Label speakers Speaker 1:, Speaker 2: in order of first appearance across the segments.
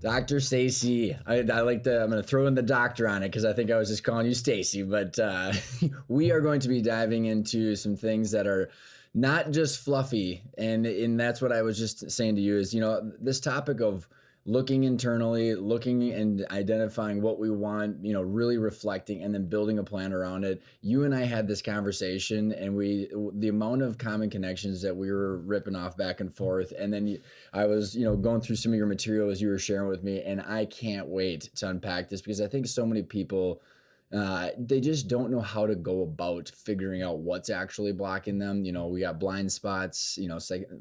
Speaker 1: Dr. Stacy. I like I'm going to throw in the doctor on it because I think I was just calling you Stacy. But we are going to be diving into some things that are not just fluffy. And that's what I was just saying to you is, this topic of looking internally, looking and identifying what we want, really reflecting and then building a plan around it. You and I had this conversation and the amount of common connections that we were ripping off back and forth. And then I was, going through some of your material as you were sharing with me, and I can't wait to unpack this because I think so many people, they just don't know how to go about figuring out what's actually blocking them. We got blind spots,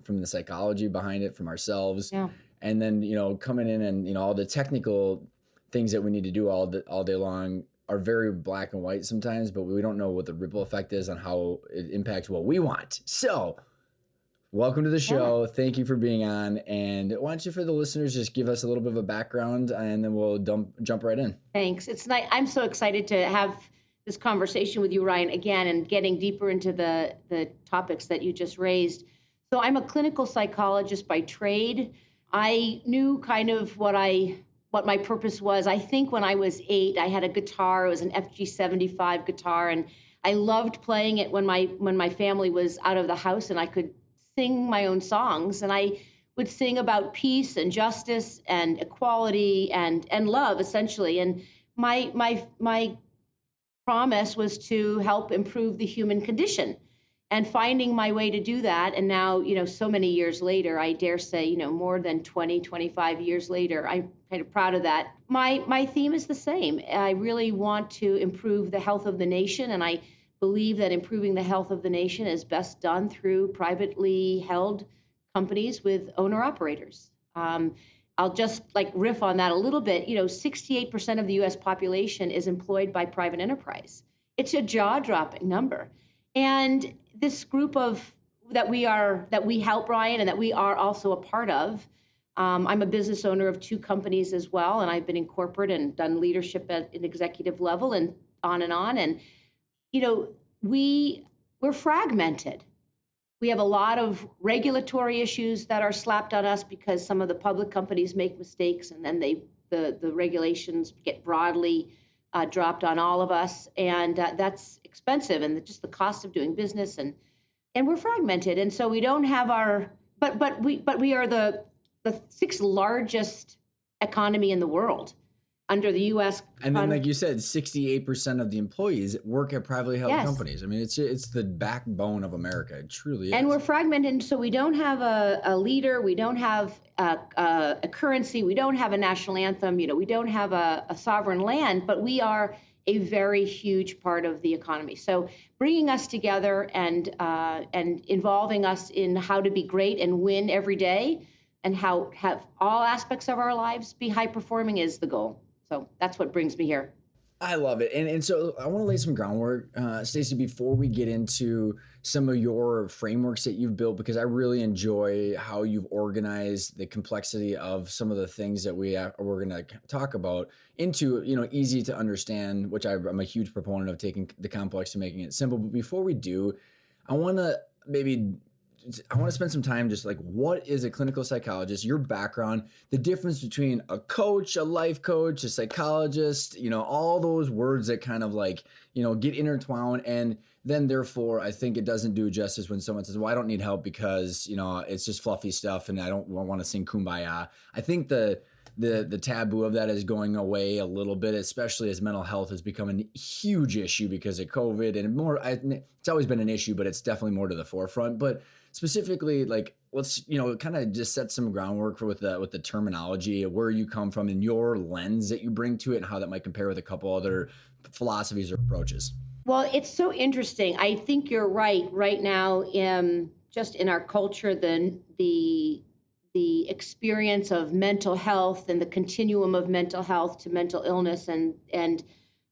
Speaker 1: from the psychology behind it, from ourselves.
Speaker 2: Yeah.
Speaker 1: And then, coming in and, all the technical things that we need to do all day long are very black and white sometimes, but we don't know what the ripple effect is on how it impacts what we want. So welcome to the show.
Speaker 2: Yeah.
Speaker 1: Thank you for being on. And why don't you, for the listeners, just give us a little bit of a background and then we'll jump right in.
Speaker 2: Thanks. It's nice. I'm so excited to have this conversation with you, Ryan, again, and getting deeper into the topics that you just raised. So I'm a clinical psychologist by trade. I knew kind of what my purpose was. I think when I was 8, I had a guitar. It was an FG75 guitar, and I loved playing it when my family was out of the house, and I could sing my own songs. And I would sing about peace and justice and equality and love, essentially. And my promise was to help improve the human condition, and finding my way to do that. And now, so many years later, I dare say, more than 20, 25 years later, I'm kind of proud of that. My theme is the same. I really want to improve the health of the nation. And I believe that improving the health of the nation is best done through privately held companies with owner operators. I'll just riff on that a little bit. 68% of the US population is employed by private enterprise. It's a jaw-dropping number. And this group that we help, Brian, and that we are also a part of. I'm a business owner of 2 companies as well, and I've been in corporate and done leadership at an executive level and on and on. And we're fragmented. We have a lot of regulatory issues that are slapped on us because some of the public companies make mistakes, and then the regulations get broadly dropped on all of us, and that's expensive, and just the cost of doing business, and we're fragmented, and so we don't have but we are the 6th largest economy in the world under the U.S.
Speaker 1: And then, like you said, 68% of the employees work at privately held companies. I mean, it's the backbone of America. It truly is.
Speaker 2: And we're fragmented, so we don't have a leader. We don't have a currency. We don't have a national anthem. We don't have a sovereign land, but we are a very huge part of the economy. So bringing us together and involving us in how to be great and win every day, and how have all aspects of our lives be high performing is the goal. So that's what brings me here.
Speaker 1: I love it. And so I want to lay some groundwork, Stacy, before we get into some of your frameworks that you've built, because I really enjoy how you've organized the complexity of some of the things that we're going to talk about into, easy to understand, which I'm a huge proponent of taking the complex and making it simple. But before we do, I want to spend some time just what is a clinical psychologist, your background, the difference between a coach, a life coach, a psychologist, all those words that kind of get intertwined. And then therefore, I think it doesn't do justice when someone says, well, I don't need help because, it's just fluffy stuff and I don't want to sing Kumbaya. I think the taboo of that is going away a little bit, especially as mental health has become a huge issue because of COVID, and it's always been an issue, but it's definitely more to the forefront. But specifically, let's kind of just set some groundwork with the terminology of where you come from and your lens that you bring to it, and how that might compare with a couple other philosophies or approaches.
Speaker 2: Well, it's so interesting. I think you're right. Right now, just in our culture, the experience of mental health and the continuum of mental health to mental illness and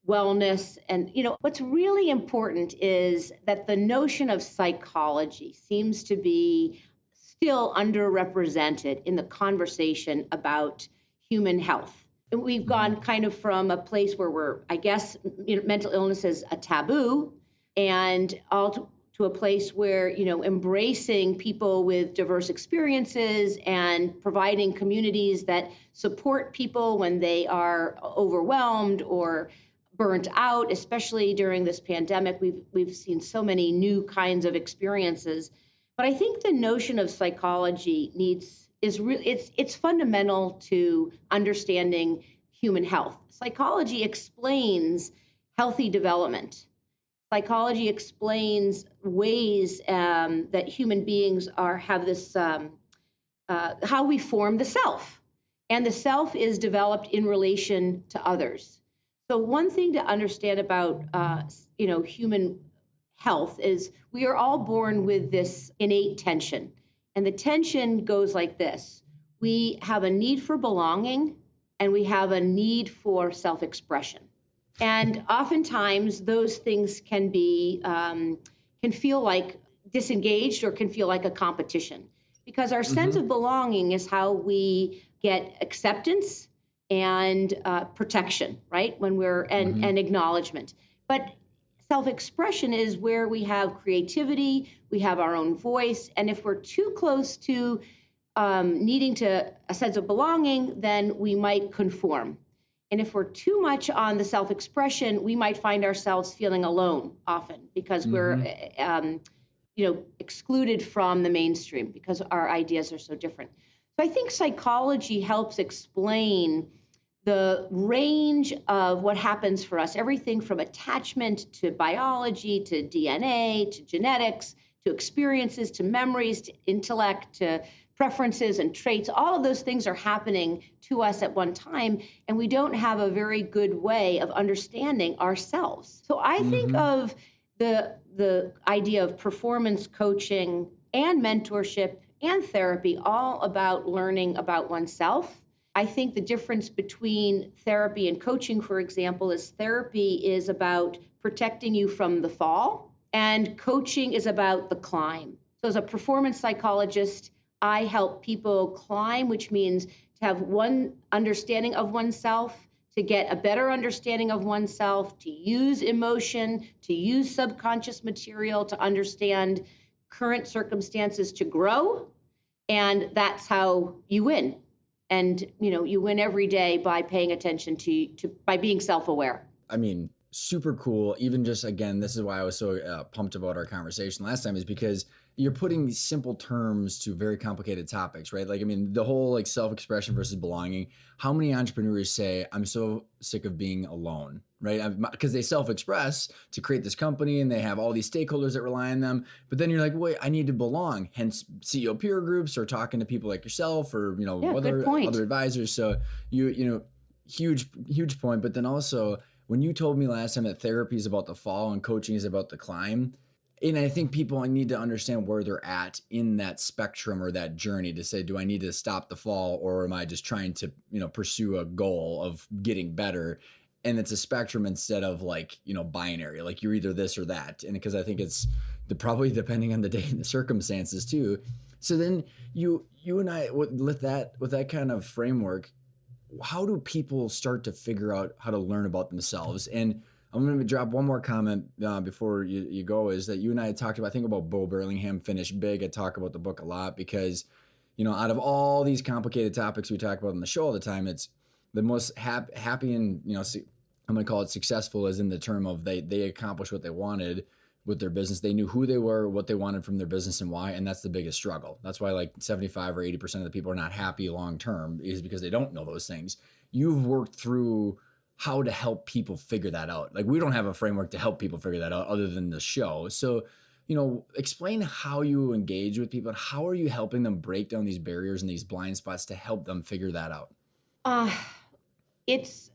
Speaker 2: wellness. And, what's really important is that the notion of psychology seems to be still underrepresented in the conversation about human health. And we've gone kind of from a place where mental illness is a taboo, and all to a place where, embracing people with diverse experiences and providing communities that support people when they are overwhelmed or burnt out, especially during this pandemic. We've seen so many new kinds of experiences. But I think the notion of psychology it's fundamental to understanding human health. Psychology explains healthy development. Psychology explains ways that human beings have this how we form the self, and the self is developed in relation to others. So one thing to understand about human health is we are all born with this innate tension, and the tension goes like this: we have a need for belonging, and we have a need for self-expression. And oftentimes those things can feel like disengaged or can feel like a competition, because our sense
Speaker 1: Mm-hmm.
Speaker 2: of belonging is how we get acceptance and protection, right? When we're
Speaker 1: Mm-hmm.
Speaker 2: and acknowledgement. But self-expression is where we have creativity, we have our own voice, and if we're too close to needing to a sense of belonging, then we might conform. And if we're too much on the self expression, we might find ourselves feeling alone often because we're,
Speaker 1: Mm-hmm.
Speaker 2: excluded from the mainstream because our ideas are so different. So I think psychology helps explain the range of what happens for us, everything from attachment to biology to DNA to genetics to experiences to memories to intellect to preferences and traits. All of those things are happening to us at one time, and we don't have a very good way of understanding ourselves. So I think
Speaker 1: Mm-hmm.
Speaker 2: of the idea of performance coaching and mentorship and therapy all about learning about oneself. I think the difference between therapy and coaching, for example, is therapy is about protecting you from the fall, and coaching is about the climb. So, as a performance psychologist, I help people climb, which means to have one understanding of oneself, to get a better understanding of oneself, to use emotion, to use subconscious material, to understand current circumstances, to grow. And that's how you win. And you win every day by paying attention to by being self-aware.
Speaker 1: I mean, super cool. Even just again, this is why I was so pumped about our conversation last time, is because you're putting these simple terms to very complicated topics, right? Like, I mean, the whole like self-expression versus belonging. How many entrepreneurs say, "I'm so sick of being alone," right? Because they self-express to create this company, and they have all these stakeholders that rely on them. But then you're like, "Wait, I need to belong." Hence, CEO peer groups or talking to people like yourself or
Speaker 2: Yeah, good
Speaker 1: other
Speaker 2: point.
Speaker 1: advisors. So huge point. But then also, when you told me last time that therapy is about the fall and coaching is about the climb, and I think people need to understand where they're at in that spectrum or that journey to say, do I need to stop the fall, or am I just trying to, pursue a goal of getting better? And it's a spectrum instead of like, binary, like you're either this or that. And because I think it's probably depending on the day and the circumstances too. So then you and I with that kind of framework, how do people start to figure out how to learn about themselves? And I'm going to drop one more comment before you go, is that you and I had talked about, I think about Bo Burlingham, Finish Big. I talk about the book a lot because, out of all these complicated topics we talk about on the show all the time, it's the most happy and, I'm going to call it successful, as in the term of they accomplished what they wanted with their business. They knew who they were, what they wanted from their business, and why. And that's the biggest struggle. That's why like 75 or 80% of the people are not happy long term, is because they don't know those things. You've worked through how to help people figure that out. Like, we don't have a framework to help people figure that out other than the show. So, explain how you engage with people and how are you helping them break down these barriers and these blind spots to help them figure that out?
Speaker 2: Uh, it's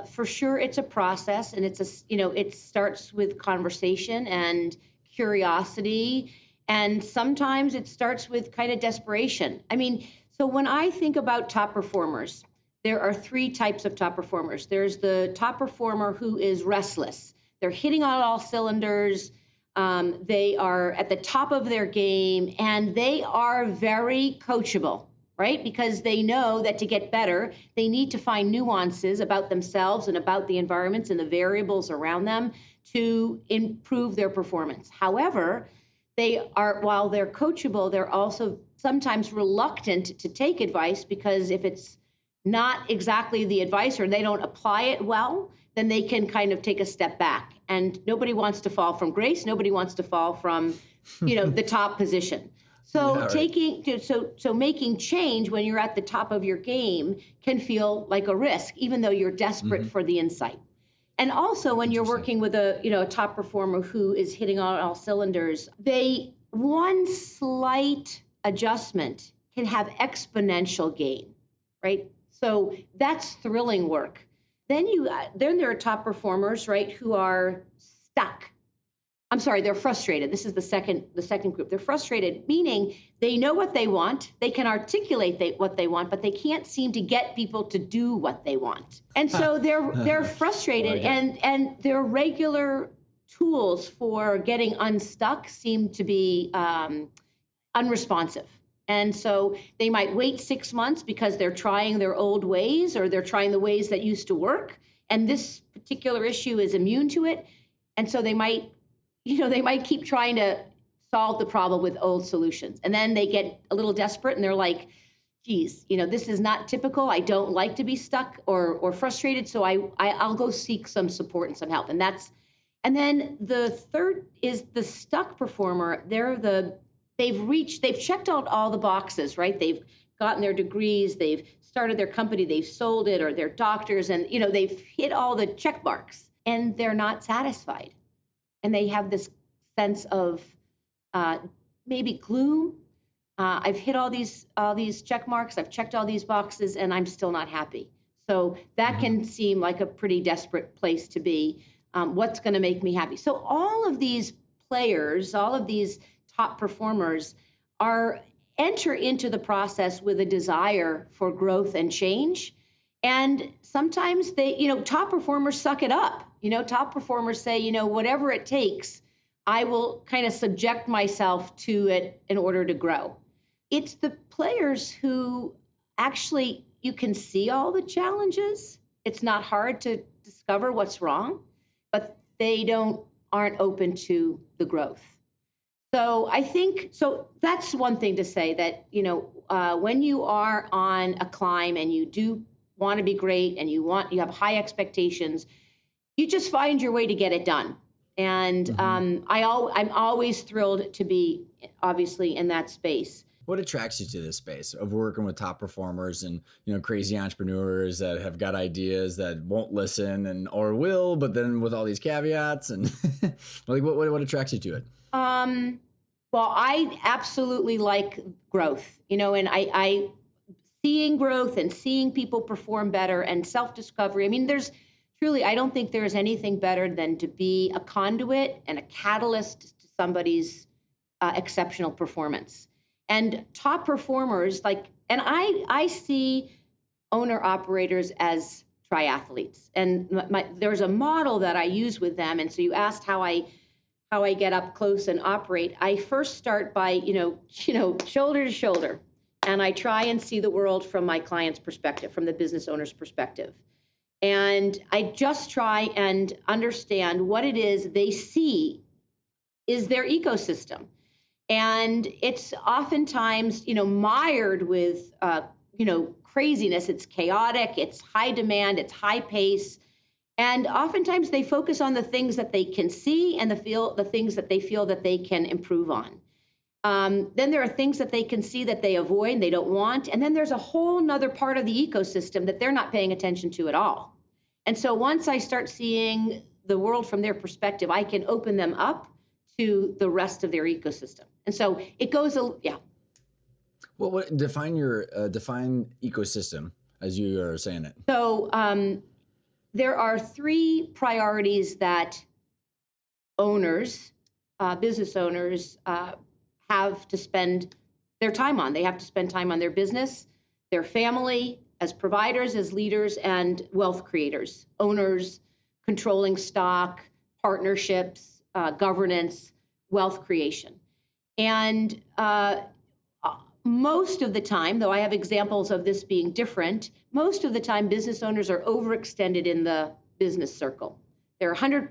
Speaker 2: for sure it's a process, and it starts with conversation and curiosity, and sometimes it starts with kind of desperation. I mean, so when I think about top performers, there are three types of top performers. There's the top performer who is restless. They're hitting on all cylinders. They are at the top of their game, and they are very coachable, right? Because they know that to get better, they need to find nuances about themselves and about the environments and the variables around them to improve their performance. However, they are, while they're coachable, they're also sometimes reluctant to take advice because if it's not exactly the advice or they don't apply it well, then they can kind of take a step back. And nobody wants to fall from grace. Nobody wants to fall from, the top position. So
Speaker 1: Yeah, right.
Speaker 2: making change when you're at the top of your game can feel like a risk, even though you're desperate
Speaker 1: Hmm.
Speaker 2: for the insight. And also when you're
Speaker 1: Interesting.
Speaker 2: working with a top performer who is hitting on all cylinders, they one slight adjustment can have exponential gain, right? So that's thrilling work. Then there are top performers, right, who are stuck. I'm sorry, they're frustrated. This is the second group. They're frustrated, meaning they know what they want, they can articulate what they want, but they can't seem to get people to do what they want. And so they're
Speaker 1: I
Speaker 2: frustrated,
Speaker 1: like it.
Speaker 2: and their regular tools for getting unstuck seem to be unresponsive. And so they might wait 6 months because they're trying their old ways or they're trying the ways that used to work. And this particular issue is immune to it. And so they might keep trying to solve the problem with old solutions. And then they get a little desperate and they're like, geez, this is not typical. I don't like to be stuck or frustrated. So I'll go seek some support and some help. And then the third is the stuck performer. They've checked out all the boxes, right? They've gotten their degrees, they've started their company, they've sold it, or they're doctors, and they've hit all the check marks, and they're not satisfied, and they have this sense of uh, maybe gloom. I've hit all these check marks, I've checked all these boxes, and I'm still not happy. So that
Speaker 1: Hmm.
Speaker 2: can seem like a pretty desperate place to be. What's going to make me happy? So all of these players, all of these top performers are enter into the process with a desire for growth and change. And sometimes top performers suck it up. Top performers say, whatever it takes, I will kind of subject myself to it in order to grow. It's the players who actually you can see all the challenges. It's not hard to discover what's wrong, but they aren't open to the growth. So I think so. That's one thing to say that when you are on a climb and you do want to be great and you have high expectations, you just find your way to get it done. And
Speaker 1: Hmm.
Speaker 2: I'm always thrilled to be obviously in that space.
Speaker 1: What attracts you to this space of working with top performers and crazy entrepreneurs that have got ideas that won't listen and or will, but then with all these caveats and like what attracts you to it?
Speaker 2: Um, well, I absolutely like growth, and I seeing growth and seeing people perform better and self-discovery. I mean, I don't think there's anything better than to be a conduit and a catalyst to somebody's exceptional performance. And top performers, and I see owner operators as triathletes. And there's a model that I use with them. And so you asked how I get up close and operate. I first start by shoulder to shoulder, and I try and see the world from my client's perspective, from the business owner's perspective. And I just try and understand what it is they see is their ecosystem. And it's oftentimes, mired with, craziness. It's chaotic, it's high demand, it's high pace. And oftentimes they focus on the things that they can see and the things that they feel that they can improve on. Then there are things that they can see that they avoid, they don't want. And then there's a whole nother part of the ecosystem that they're not paying attention to at all. And so once I start seeing the world from their perspective, I can open them up to the rest of their ecosystem. And so it goes, yeah.
Speaker 1: What define your define ecosystem as you are saying it?
Speaker 2: So there are three priorities that owners, business owners, have to spend their time on. They have to spend time on their business, their family, as providers, as leaders, and wealth creators, owners, controlling stock, partnerships, governance, wealth creation. And most of the time, though I have examples of this being different, most of the time business owners are overextended in the business circle. They're 110%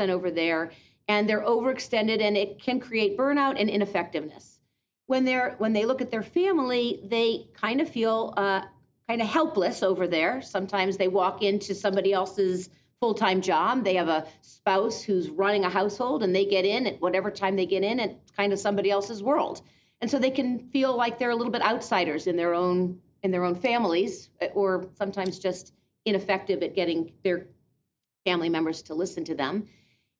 Speaker 2: over there, and they're overextended, and it can create burnout and ineffectiveness. When they look at their family, they kind of feel kind of helpless over there. Sometimes they walk into somebody else's full-time job. They have a spouse who's running a household, and they get in at whatever time they get in, and it's kind of somebody else's world. And so they can feel like they're a little bit outsiders in their own families, or sometimes just ineffective at getting their family members to listen to them.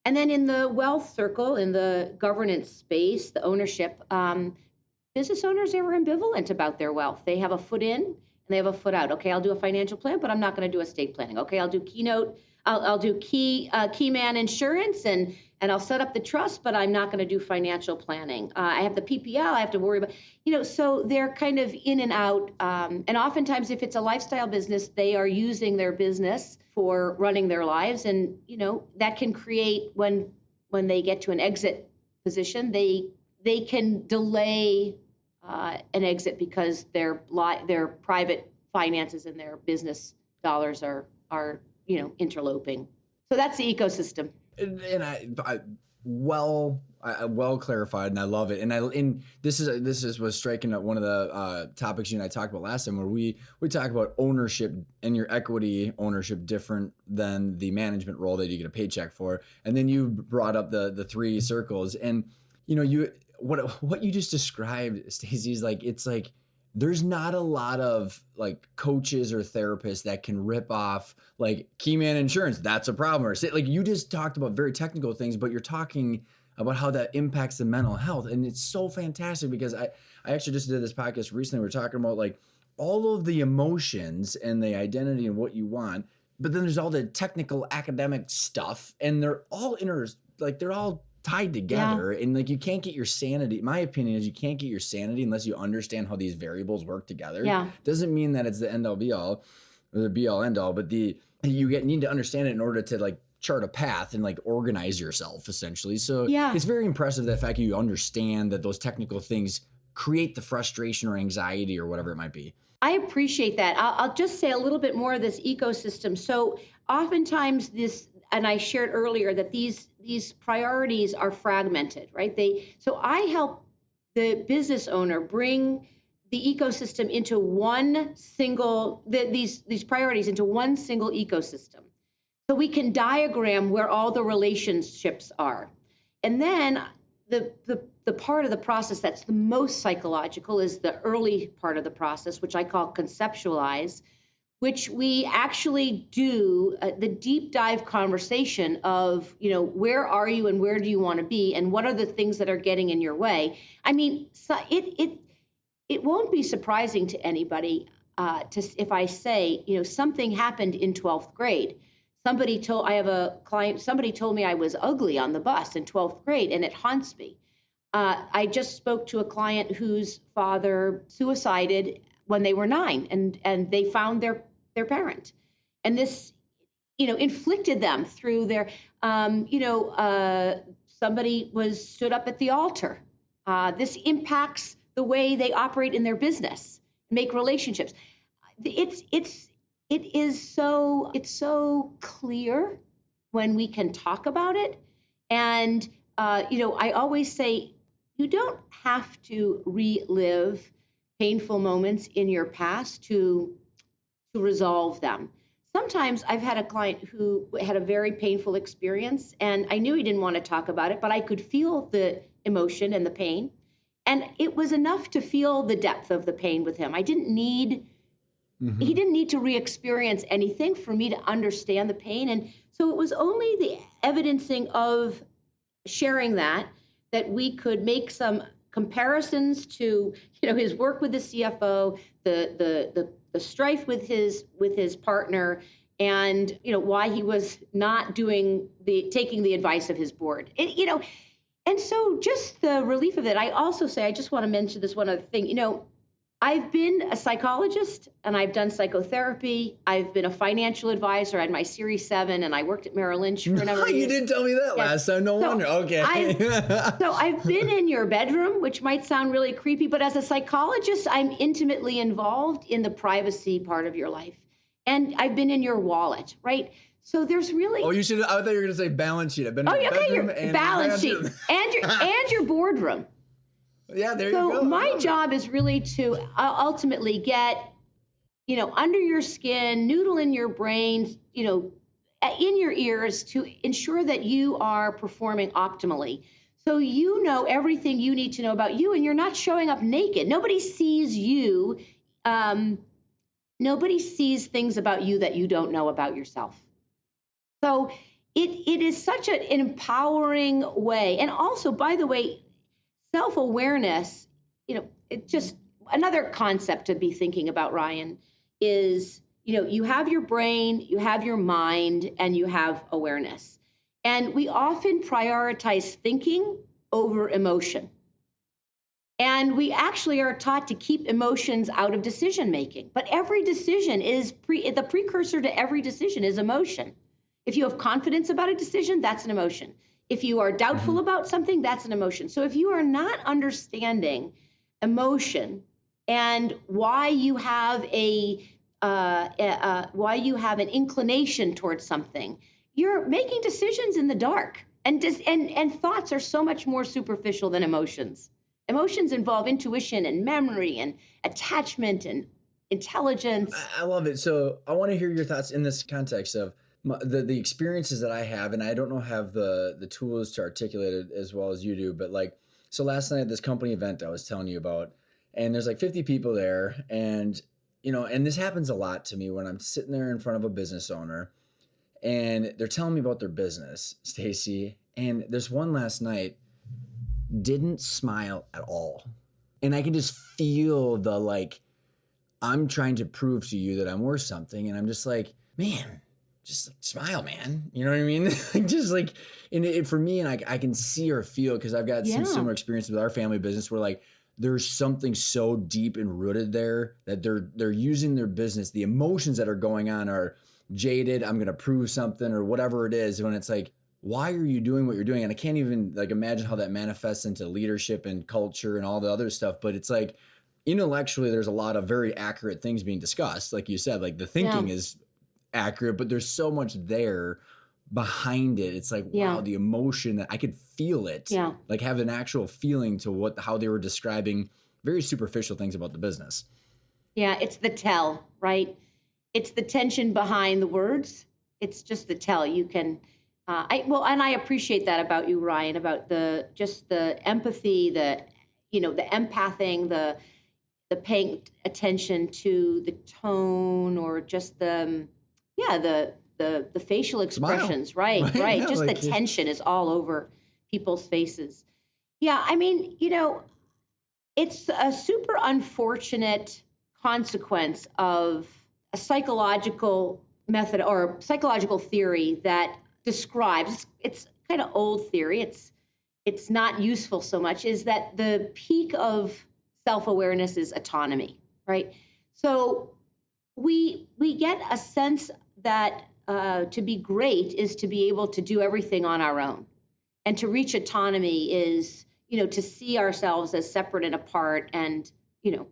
Speaker 2: And then in the wealth circle, in the governance space, the ownership, business owners are ambivalent about their wealth. They have a foot in and they have a foot out. Okay, I'll do a financial plan, but I'm not going to do estate planning. Okay, I'll do keynote. I'll do key man insurance, and I'll set up the trust, but I'm not going to do financial planning. I have the PPL. I have to worry about, so they're kind of in and out. And oftentimes, if it's a lifestyle business, they are using their business for running their lives, and that can create when they get to an exit position, they can delay an exit because their private finances and their business dollars are interloping. So that's the ecosystem.
Speaker 1: And I well clarified, and I love it. And this was striking at one of the topics you and I talked about last time, where we talk about ownership and your equity ownership different than the management role that you get a paycheck for. And then you brought up the three circles, and what you just described, Stacy, is it's like there's not a lot of coaches or therapists that can rip off key man insurance. That's a problem. Or say, you just talked about very technical things, but you're talking about how that impacts the mental health. And it's so fantastic, because I actually just did this podcast recently. We're talking about all of the emotions and the identity and what you want, but then there's all the technical academic stuff, and they're all they're all tied together. Yeah. And you can't get your sanity. My opinion is you can't get your sanity unless you understand how these variables work together.
Speaker 2: Yeah.
Speaker 1: Doesn't mean that it's the end all be all or the be all end all, but need to understand it in order to chart a path and organize yourself, essentially. So yeah, it's very impressive, the fact that you understand that those technical things create the frustration or anxiety or whatever it might be.
Speaker 2: I appreciate that. I'll just say a little bit more of this ecosystem. So oftentimes and I shared earlier that these priorities are fragmented, right? So I help the business owner bring the ecosystem into these priorities into one single ecosystem. So we can diagram where all the relationships are. And then the part of the process that's the most psychological is the early part of the process, which I call conceptualize, which we actually do the deep dive conversation of, where are you and where do you want to be, and what are the things that are getting in your way. I mean, so it won't be surprising to anybody if I say, something happened in 12th grade. I have a client, somebody told me I was ugly on the bus in 12th grade, and it haunts me. I just spoke to a client whose father suicided when they were 9, and they found their parent. And this, inflicted them through their, somebody stood up at the altar. This impacts the way they operate in their business, make relationships. It's so clear when we can talk about it. And, I always say, you don't have to relive painful moments in your past to resolve them. Sometimes I've had a client who had a very painful experience, and I knew he didn't want to talk about it, but I could feel the emotion and the pain. And it was enough to feel the depth of the pain with him. He didn't need to re-experience anything for me to understand the pain. And so it was only the evidencing of sharing that we could make some comparisons to, his work with the CFO, the strife with his partner, and why he was not taking the advice of his board. And so just the relief of it. I also say, I just want to mention this one other thing. I've been a psychologist, and I've done psychotherapy. I've been a financial advisor. I had my Series 7, and I worked at Merrill Lynch for a number of years.
Speaker 1: You didn't tell me that last time. No wonder. Okay.
Speaker 2: So I've been in your bedroom, which might sound really creepy, but as a psychologist, I'm intimately involved in the privacy part of your life. And I've been in your wallet, right? So there's
Speaker 1: Oh,
Speaker 2: really,
Speaker 1: you should. I thought you were gonna say balance sheet. I've been in
Speaker 2: oh,
Speaker 1: my
Speaker 2: okay,
Speaker 1: bedroom
Speaker 2: your
Speaker 1: and my
Speaker 2: balance sheet
Speaker 1: bathroom.
Speaker 2: and your boardroom.
Speaker 1: Yeah, there you
Speaker 2: So
Speaker 1: go. I
Speaker 2: my
Speaker 1: love it.
Speaker 2: job is really to ultimately get, under your skin, noodle in your brain, in your ears to ensure that you are performing optimally. So you know everything you need to know about you, and you're not showing up naked. Nobody sees you. Um, Nobody sees things about you that you don't know about yourself. So it is such an empowering way. And also, by the way, self-awareness, it just another concept to be thinking about, Ryan, is, you have your brain, you have your mind, and you have awareness. And we often prioritize thinking over emotion. And we actually are taught to keep emotions out of decision making. But every decision is the precursor to every decision is emotion. If you have confidence about a decision, that's an emotion. If you are doubtful
Speaker 1: Mhm.
Speaker 2: about something, that's an emotion. So if you are not understanding emotion and why you have why you have an inclination towards something, you're making decisions in the dark. And thoughts are so much more superficial than emotions. Emotions involve intuition and memory and attachment and intelligence.
Speaker 1: I love it. So I want to hear your thoughts in this context of the experiences that I have, and I don't know have the tools to articulate it as well as you do. But like, so last night at this company event I was telling you about, and there's like 50 people there, and and this happens a lot to me when I'm sitting there in front of a business owner, and they're telling me about their business, Stacy. And there's one last night didn't smile at all, and I can just feel the like I'm trying to prove to you that I'm worth something. And I'm just like, man, just smile, man. You know what I mean? Just like, and for me, and I can see or feel, because I've got some
Speaker 2: Yeah,
Speaker 1: similar experience with our family business where like, there's something so deep and rooted there that they're using their business. The emotions that are going on are jaded. I'm going to prove something or whatever it is. When it's like, why are you doing what you're doing? And I can't even like imagine how that manifests into leadership and culture and all the other stuff. But it's like, intellectually there's a lot of very accurate things being discussed, like you said, like the
Speaker 2: yeah,
Speaker 1: thinking is accurate, but there's so much there behind it. It's like,
Speaker 2: yeah,
Speaker 1: wow, the emotion, that I could feel it,
Speaker 2: yeah.
Speaker 1: like have an actual feeling to how they were describing very superficial things about the business.
Speaker 2: Yeah, it's the tell, right? It's the tension behind the words. It's just the tell. You can, and I appreciate that about you, Ryan, about the empathy, the empathing, the paying attention to the tone or just the facial
Speaker 1: Smile.
Speaker 2: expressions. Right,
Speaker 1: Right,
Speaker 2: right.
Speaker 1: yeah,
Speaker 2: Just the
Speaker 1: like
Speaker 2: tension is all over people's faces. Yeah, I mean, it's a super unfortunate consequence of a psychological method or psychological theory that describes, it's kind of old theory, it's not useful so much, is that the peak of self-awareness is autonomy, right? So we get a sense that to be great is to be able to do everything on our own, and to reach autonomy is, to see ourselves as separate and apart. And you know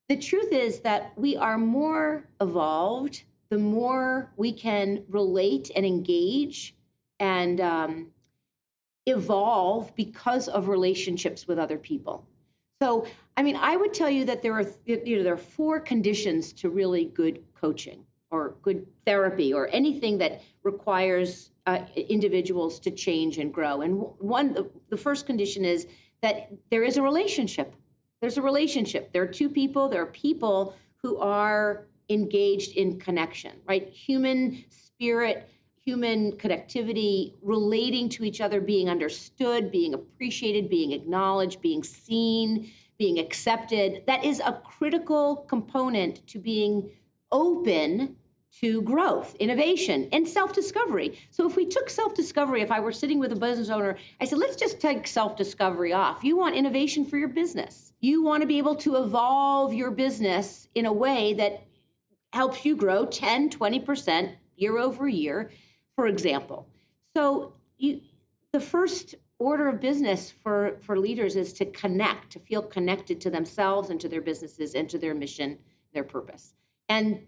Speaker 2: the truth is that we are more evolved the more we can relate and engage and evolve because of relationships with other people. So, I mean, I would tell you that there are four conditions to really good coaching or good therapy or anything that requires individuals to change and grow. And the first condition is that there is a relationship. There's a relationship. There are two people. There are people who are engaged in connection, right? Human spirit, human connectivity, relating to each other, being understood, being appreciated, being acknowledged, being seen, being accepted. That is a critical component to being open to growth, innovation, and self-discovery. So if we took self-discovery, if I were sitting with a business owner, I said, let's just take self-discovery off. You want innovation for your business. You want to be able to evolve your business in a way that helps you grow 10, 20% year over year, for example. So the first order of business for leaders is to connect, to feel connected to themselves and to their businesses and to their mission, their purpose. And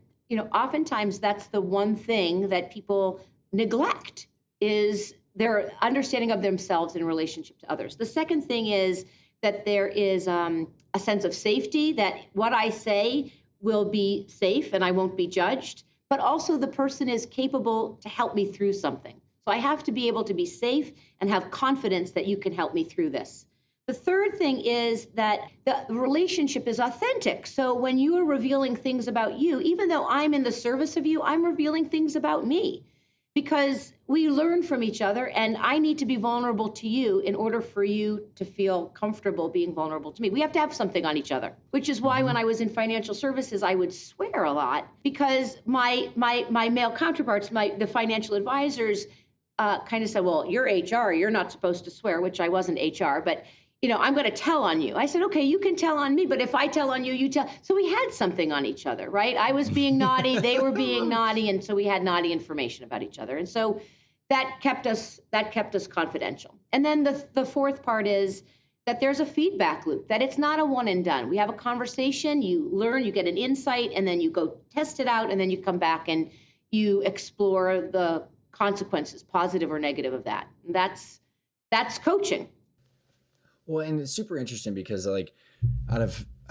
Speaker 2: oftentimes that's the one thing that people neglect is their understanding of themselves in relationship to others. The second thing is that there is a sense of safety, that what I say will be safe and I won't be judged, but also the person is capable to help me through something. So I have to be able to be safe and have confidence that you can help me through this. The third thing is that the relationship is authentic. So when you are revealing things about you, even though I'm in the service of you, I'm revealing things about me because we learn from each other, and I need to be vulnerable to you in order for you to feel comfortable being vulnerable to me. We have to have something on each other, which is why when I was in financial services, I would swear a lot because my male counterparts, the financial advisors, kind of said, well, you're HR, you're not supposed to swear, which I wasn't HR, but I'm going to tell on you. I said, okay, you can tell on me, but if I tell on you, you tell. So we had something on each other, right? I was being naughty, they were being naughty, and so we had naughty information about each other. And so that kept us confidential. And then the fourth part is that there's a feedback loop, that it's not a one and done. We have a conversation, you learn, you get an insight, and then you go test it out, and then you come back and you explore the consequences, positive or negative of that. And that's coaching.
Speaker 1: Well, and it's super interesting because so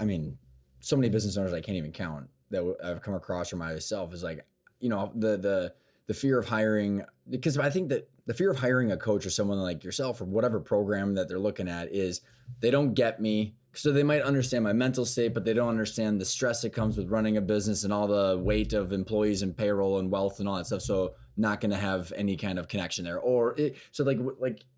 Speaker 1: many business owners I can't even count that I've come across for myself is like, the fear of hiring, because I think that the fear of hiring a coach or someone like yourself or whatever program that they're looking at is they don't get me. So they might understand my mental state, but they don't understand the stress that comes with running a business and all the weight of employees and payroll and wealth and all that stuff. So not going to have any kind of connection there. So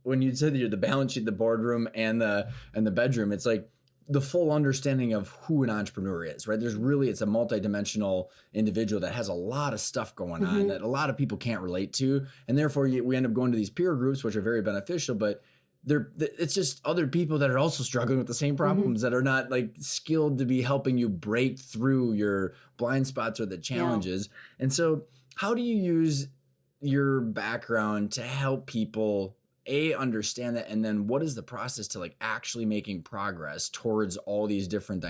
Speaker 1: when you said that you're the balance sheet, the boardroom and the bedroom, it's like the full understanding of who an entrepreneur is, right? It's a multidimensional individual that has a lot of stuff going on that a lot of people can't relate to. And therefore we end up going to these peer groups, which are very beneficial, but it's just other people that are also struggling with the same problems that are not like skilled to be helping you break through your blind spots or the challenges. Yeah. And so how do you use your background to help people understand that, and then what is the process to like actually making progress towards all these different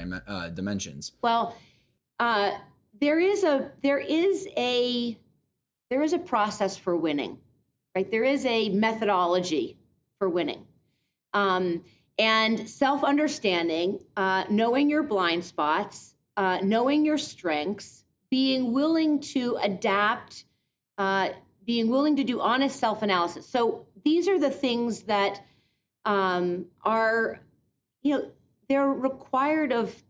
Speaker 1: dimensions?
Speaker 2: Well, there is a process for winning, right? There is a methodology for winning, and self-understanding, knowing your blind spots, knowing your strengths, being willing to adapt, being willing to do honest self-analysis. So these are the things that are, they're required of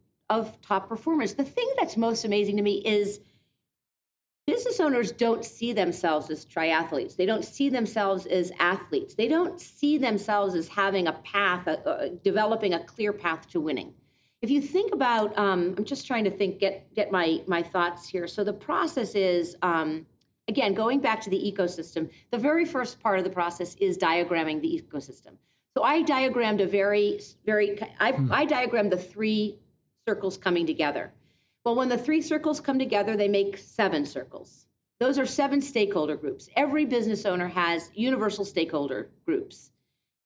Speaker 2: top performers. The thing that's most amazing to me is business owners don't see themselves as triathletes. They don't see themselves as athletes. They don't see themselves as having a path, developing a clear path to winning. If you think about, I'm just trying to think, get my thoughts here. So the process is, again, going back to the ecosystem, the very first part of the process is diagramming the ecosystem. So I diagrammed I diagrammed the three circles coming together. Well, when the three circles come together, they make 7 circles. Those are 7 stakeholder groups. Every business owner has universal stakeholder groups,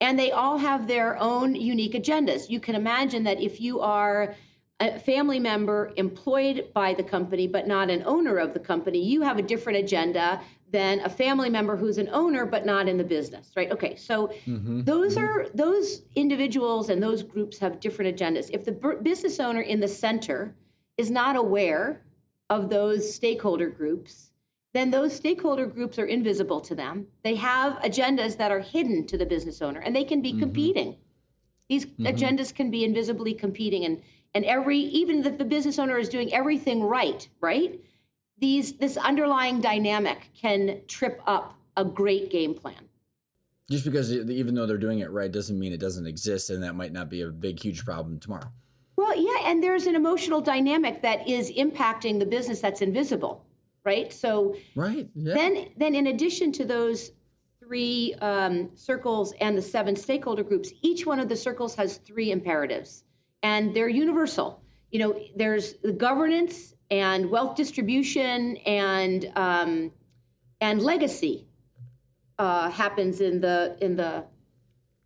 Speaker 2: and they all have their own unique agendas. You can imagine that if you are a family member employed by the company, but not an owner of the company, you have a different agenda than a family member who's an owner, but not in the business, right? Okay, so those individuals and those groups have different agendas. If the business owner in the center is not aware of those stakeholder groups, then those stakeholder groups are invisible to them. They have agendas that are hidden to the business owner, and they can be competing. These agendas can be invisibly competing, and even if the business owner is doing everything right? This underlying dynamic can trip up a great game plan.
Speaker 1: Just because even though they're doing it right doesn't mean it doesn't exist, and that might not be a big, huge problem tomorrow.
Speaker 2: Well, yeah, and there's an emotional dynamic that is impacting the business that's invisible, right? So
Speaker 1: right, yeah.
Speaker 2: Then in addition to those 3 circles and the 7 stakeholder groups, each one of the circles has 3 imperatives, and they're universal. There's the governance and wealth distribution and legacy happens in the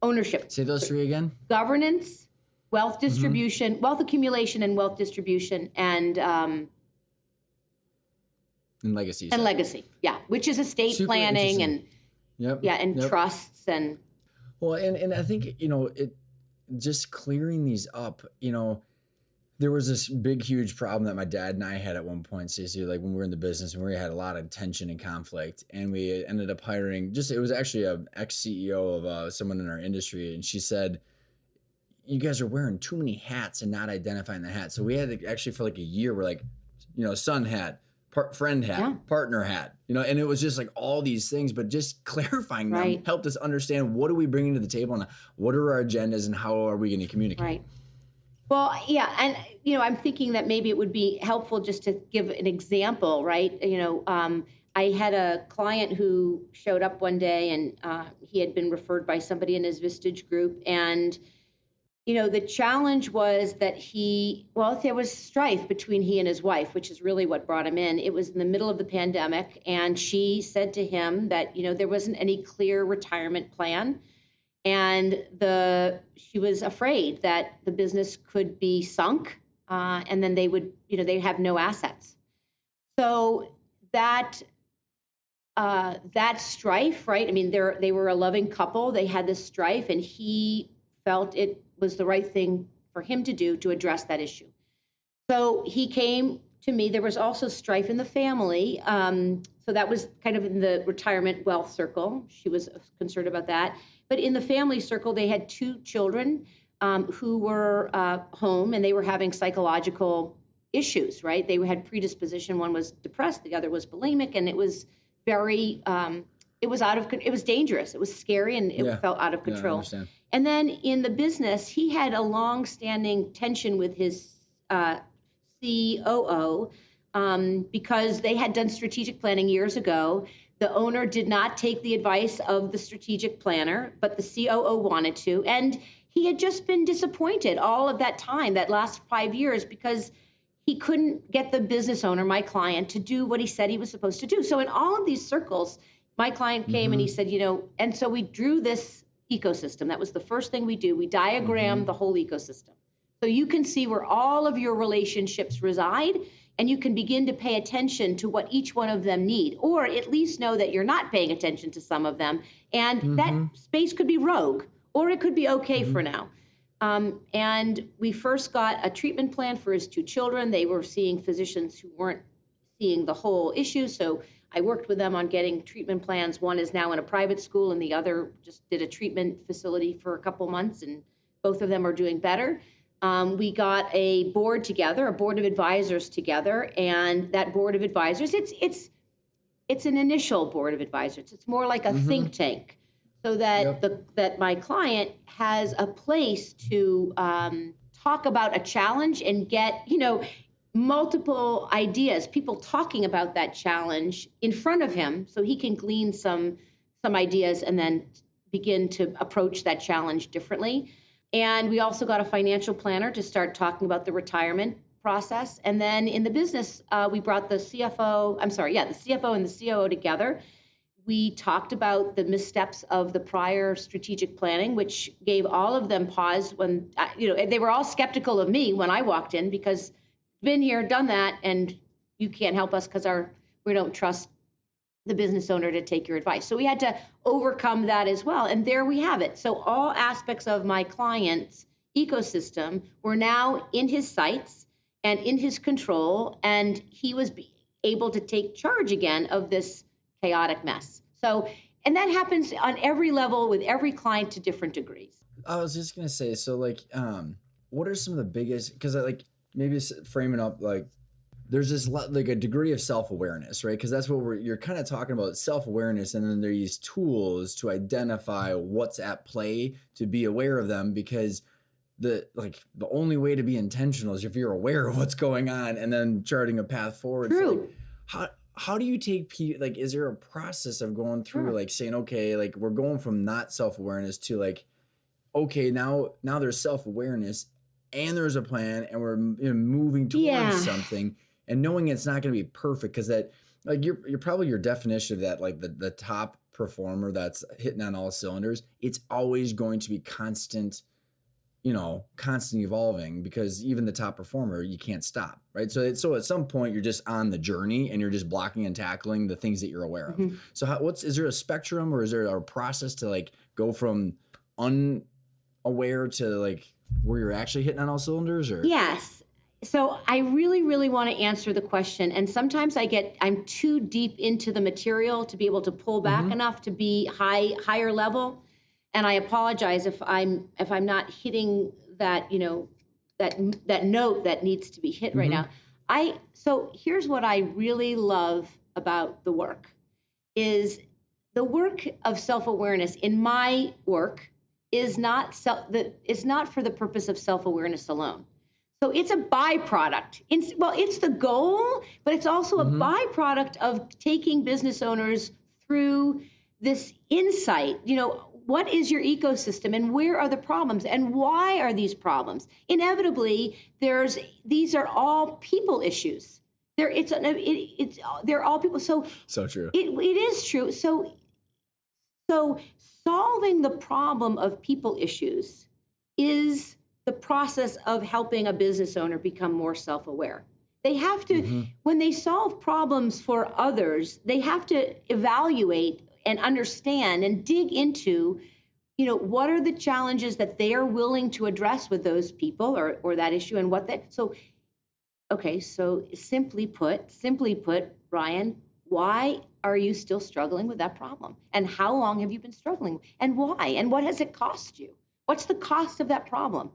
Speaker 2: ownership.
Speaker 1: Say those 3 again.
Speaker 2: Governance, wealth distribution, wealth accumulation and wealth distribution, and
Speaker 1: And legacy, you
Speaker 2: And
Speaker 1: said.
Speaker 2: legacy, yeah, which is estate
Speaker 1: Super
Speaker 2: planning
Speaker 1: interesting.
Speaker 2: and
Speaker 1: Yep.
Speaker 2: yeah, and
Speaker 1: Yep.
Speaker 2: trusts and
Speaker 1: Well, and I think, it just clearing these up, there was this big, huge problem that my dad and I had at one point, Stacey, like when we were in the business and we had a lot of tension and conflict. And we ended up hiring it was actually an ex CEO of someone in our industry. And she said, you guys are wearing too many hats and not identifying the hat. So we had to actually, for like a year, we're like, son hat, friend hat,
Speaker 2: yeah,
Speaker 1: partner hat, and it was just like all these things, but just clarifying them
Speaker 2: right,
Speaker 1: helped us understand what are we bringing to the table and what are our agendas and how are we going to communicate.
Speaker 2: right. Well, yeah, and I'm thinking that maybe it would be helpful just to give an example, right? I had a client who showed up one day, and he had been referred by somebody in his Vistage group, and the challenge was that there was strife between he and his wife, which is really what brought him in. It was in the middle of the pandemic, and she said to him that there wasn't any clear retirement plan, and she was afraid that the business could be sunk, and then they have no assets. So that strife, right? I mean, they were a loving couple. They had this strife, and he felt it was the right thing for him to do to address that issue. So he came to me. There was also strife in the family. So that was kind of in the retirement wealth circle. She was concerned about that. But in the family circle, they had two children who were home, and they were having psychological issues, right? They had predisposition. One was depressed, the other was bulimic, and it was very, it was dangerous. It was scary, and it
Speaker 1: Yeah.
Speaker 2: felt out of
Speaker 1: Yeah, I
Speaker 2: control.
Speaker 1: understand.
Speaker 2: And then in the business, he had a long-standing tension with his COO because they had done strategic planning years ago. The owner did not take the advice of the strategic planner, but the COO wanted to. And he had just been disappointed all of that time, that last 5 years, because he couldn't get the business owner, my client, to do what he said he was supposed to do. So in all of these circles, my client came and he said, and so we drew this ecosystem. That was the first thing we do. We diagrammed the whole ecosystem. So you can see where all of your relationships reside, and you can begin to pay attention to what each one of them need, or at least know that you're not paying attention to some of them. And that space could be rogue, or it could be okay for now. And we first got a treatment plan for his two children. They were seeing physicians who weren't seeing the whole issue. So I worked with them on getting treatment plans. One is now in a private school, and the other just did a treatment facility for a couple months, and both of them are doing better. We got a board together, a board of advisors together, and that board of advisors, it's an initial board of advisors. It's more like a think tank, so that that my client has a place to talk about a challenge and get multiple ideas, people talking about that challenge in front of him, so he can glean some ideas and then begin to approach that challenge differently. And we also got a financial planner to start talking about the retirement process. And then in the business, we brought the CFO and the COO together. We talked about the missteps of the prior strategic planning, which gave all of them pause when, they were all skeptical of me when I walked in, because been here, done that, and you can't help us because we don't trust the business owner to take your advice. So we had to overcome that as well. And there we have it. So all aspects of my client's ecosystem were now in his sights and in his control, and he was able to take charge again of this chaotic mess. So, and that happens on every level with every client to different degrees.
Speaker 1: I was just gonna say, so like, what are some of the biggest? Because like maybe framing up like there's this like a degree of self-awareness, right? Because that's what you're kind of talking about, self-awareness, and then there are these tools to identify what's at play, to be aware of them, because the only way to be intentional is if you're aware of what's going on and then charting a path forward.
Speaker 2: True.
Speaker 1: So like, how do you take like, is there a process of going through like saying, okay, like we're going from not self-awareness to like, okay, now there's self-awareness and there's a plan and we're moving towards something, and knowing it's not going to be perfect, because that like you're probably your definition of that, like the top performer that's hitting on all cylinders, it's always going to be constant constantly evolving, because even the top performer, you can't stop, right? So at some point you're just on the journey and you're just blocking and tackling the things that you're aware of.
Speaker 2: Mhm.
Speaker 1: So is there a spectrum, or is there a process to like go from unaware to like where you're actually hitting on all cylinders, or?
Speaker 2: Yes. So I really, really want to answer the question. And sometimes I'm too deep into the material to be able to pull back
Speaker 1: Mm-hmm.
Speaker 2: enough to be higher level. And I apologize if I'm not hitting that, that note that needs to be hit right
Speaker 1: Mm-hmm.
Speaker 2: now. So here's what I really love about the work is the work of self-awareness in my work is not for the purpose of self-awareness alone. So it's a byproduct. It's the goal, but it's also a
Speaker 1: Mm-hmm.
Speaker 2: byproduct of taking business owners through this insight. What is your ecosystem and where are the problems and why are these problems? Inevitably, these are all people issues. They're all people. So
Speaker 1: So true.
Speaker 2: it is true. So solving the problem of people issues is the process of helping a business owner become more self-aware. They have to,
Speaker 1: Mm-hmm.
Speaker 2: when they solve problems for others, they have to evaluate and understand and dig into, what are the challenges that they are willing to address with those people or that issue and what that, so okay, so simply put, Ryan, why are you still struggling with that problem? And how long have you been struggling? And why? And what has it cost you? What's the cost of that problem?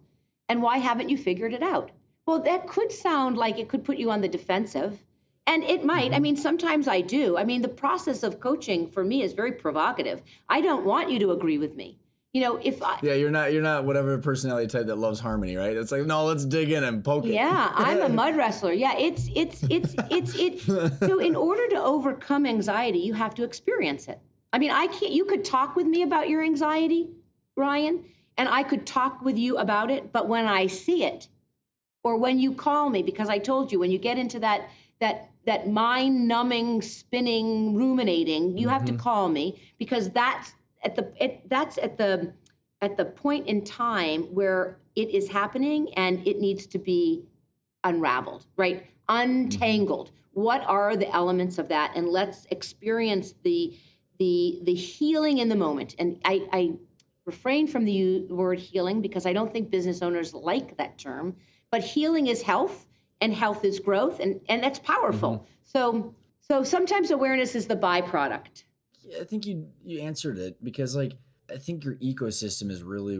Speaker 2: And why haven't you figured it out? Well, that could sound like it could put you on the defensive. And it might. I
Speaker 1: Mm-hmm.
Speaker 2: mean, sometimes I do. I mean, the process of coaching for me is very provocative. I don't want you to agree with me. If I,
Speaker 1: Yeah, you're not whatever personality type that loves harmony, right? It's like, no, let's dig in and poke it.
Speaker 2: Yeah, I'm a mud wrestler. Yeah, it's. So in order to overcome anxiety, you have to experience it. I mean, I can't. You could talk with me about your anxiety, Ryan, and I could talk with you about it. But when I see it, or when you call me, because I told you, when you get into that mind-numbing, spinning, ruminating, you have to
Speaker 1: Mm-hmm.
Speaker 2: call me because that's at the point in time where it is happening and it needs to be unraveled, right?
Speaker 1: Mm-hmm.
Speaker 2: Untangled. What are the elements of that? And let's experience the healing in the moment. And I refrain from the word healing because I don't think business owners like that term. But healing is health, and health is growth, and that's
Speaker 1: Mm-hmm.
Speaker 2: powerful. So sometimes awareness is the byproduct.
Speaker 1: Yeah, I think you answered it, because like I think your ecosystem is really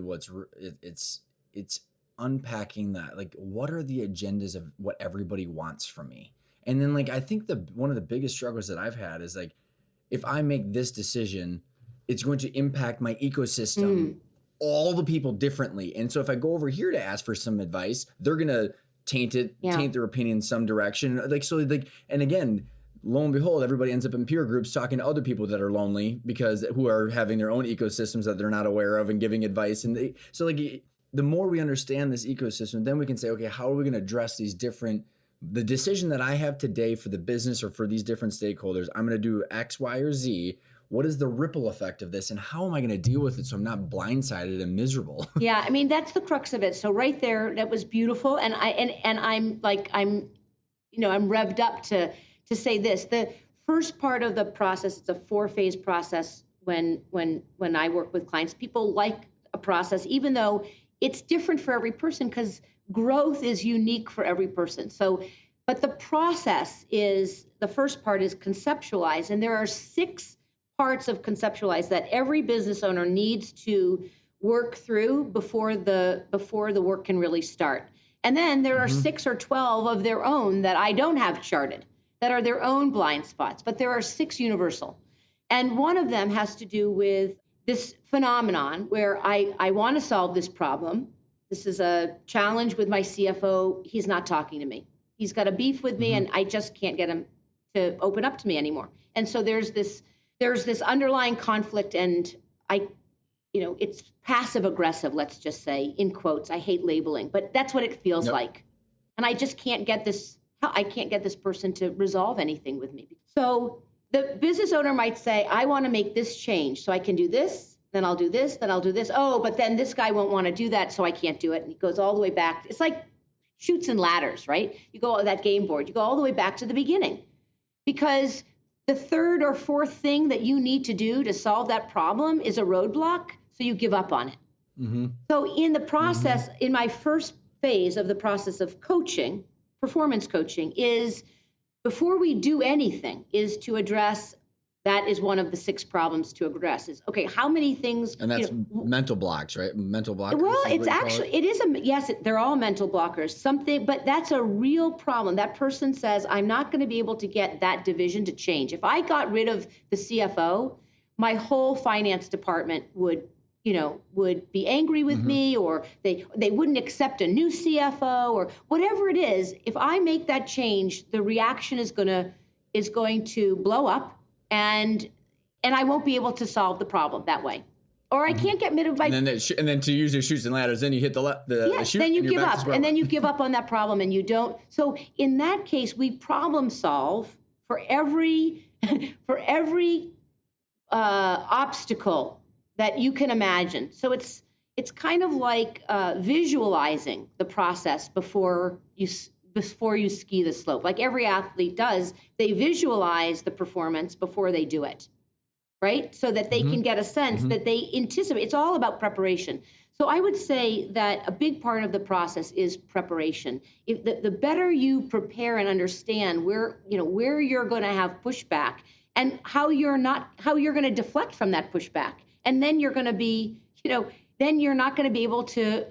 Speaker 1: it's unpacking that, like, what are the agendas of what everybody wants from me. And then like I think the one of the biggest struggles that I've had is like, if I make this decision, it's going to impact my ecosystem,
Speaker 2: Mm,
Speaker 1: all the people differently. And so if I go over here to ask for some advice, they're gonna
Speaker 2: yeah.
Speaker 1: taint their opinion in some direction. Like, so like, and again, lo and behold, everybody ends up in peer groups talking to other people that are lonely, because who are having their own ecosystems that they're not aware of, and giving advice. And so like, the more we understand this ecosystem, then we can say, okay, how are we going to address the decision that I have today for the business or for these different stakeholders? I'm going to do X, Y, or Z. What is the ripple effect of this, and how am I going to deal with it so I'm not blindsided and miserable?
Speaker 2: Yeah, I mean that's the crux of it. So right there, that was beautiful, and I'm revved up to say this. The first part of the process, it's a 4-phase process. When I work with clients, people like a process, even though it's different for every person because growth is unique for every person. So, but the process is the first part is conceptualize, and there are 6 parts of conceptualize that every business owner needs to work through before the work can really start. And then there are
Speaker 1: Mm-hmm.
Speaker 2: 6 or 12 of their own that I don't have charted, that are their own blind spots, but there are 6 universal. And one of them has to do with this phenomenon where I want to solve this problem. This is a challenge with my CFO. He's not talking to me. He's got a beef with me,
Speaker 1: Mm-hmm.
Speaker 2: and I just can't get him to open up to me anymore. And so there's this underlying conflict, and it's passive aggressive, let's just say, in quotes. I hate labeling, but that's what it feels
Speaker 1: Yep.
Speaker 2: like. And I can't get this person to resolve anything with me. So the business owner might say, I want to make this change so I can do this, then I'll do this, then I'll do this. Oh, but then this guy won't want to do that, so I can't do it. And he goes all the way back. It's like chutes and ladders, right? You go that game board, you go all the way back to the beginning. Because the third or fourth thing that you need to do to solve that problem is a roadblock, so you give up on it. So in the process, in my first phase of the process of coaching, performance coaching, is before we do anything, is to address that is one of the 6 problems to address is, okay, how many things.
Speaker 1: And that's mental blocks, right? Mental blockers.
Speaker 2: Well, it's actually, it is yes, they're all mental blockers, something, but that's a real problem. That person says, I'm not going to be able to get that division to change. If I got rid of the CFO, my whole finance department would be angry with me, or they wouldn't accept a new CFO, or whatever it is. If I make that change, the reaction is going to blow up, and I won't be able to solve the problem that way. Or I can't get rid of my.
Speaker 1: And then to use your chutes and ladders, then you hit the chute.
Speaker 2: Then you give up, and then you give up on that problem, and you don't. So in that case, we problem solve for every obstacle that you can imagine. So it's kind of like visualizing the process before you ski the slope. Like every athlete does, they visualize the performance before they do it, right? So that they can get a sense that they anticipate. It's all about preparation. So I would say that a big part of the process is preparation. If the better you prepare and understand where you're going to have pushback and how you're going to deflect from that pushback. And then you're going to be, then you're not going to be able to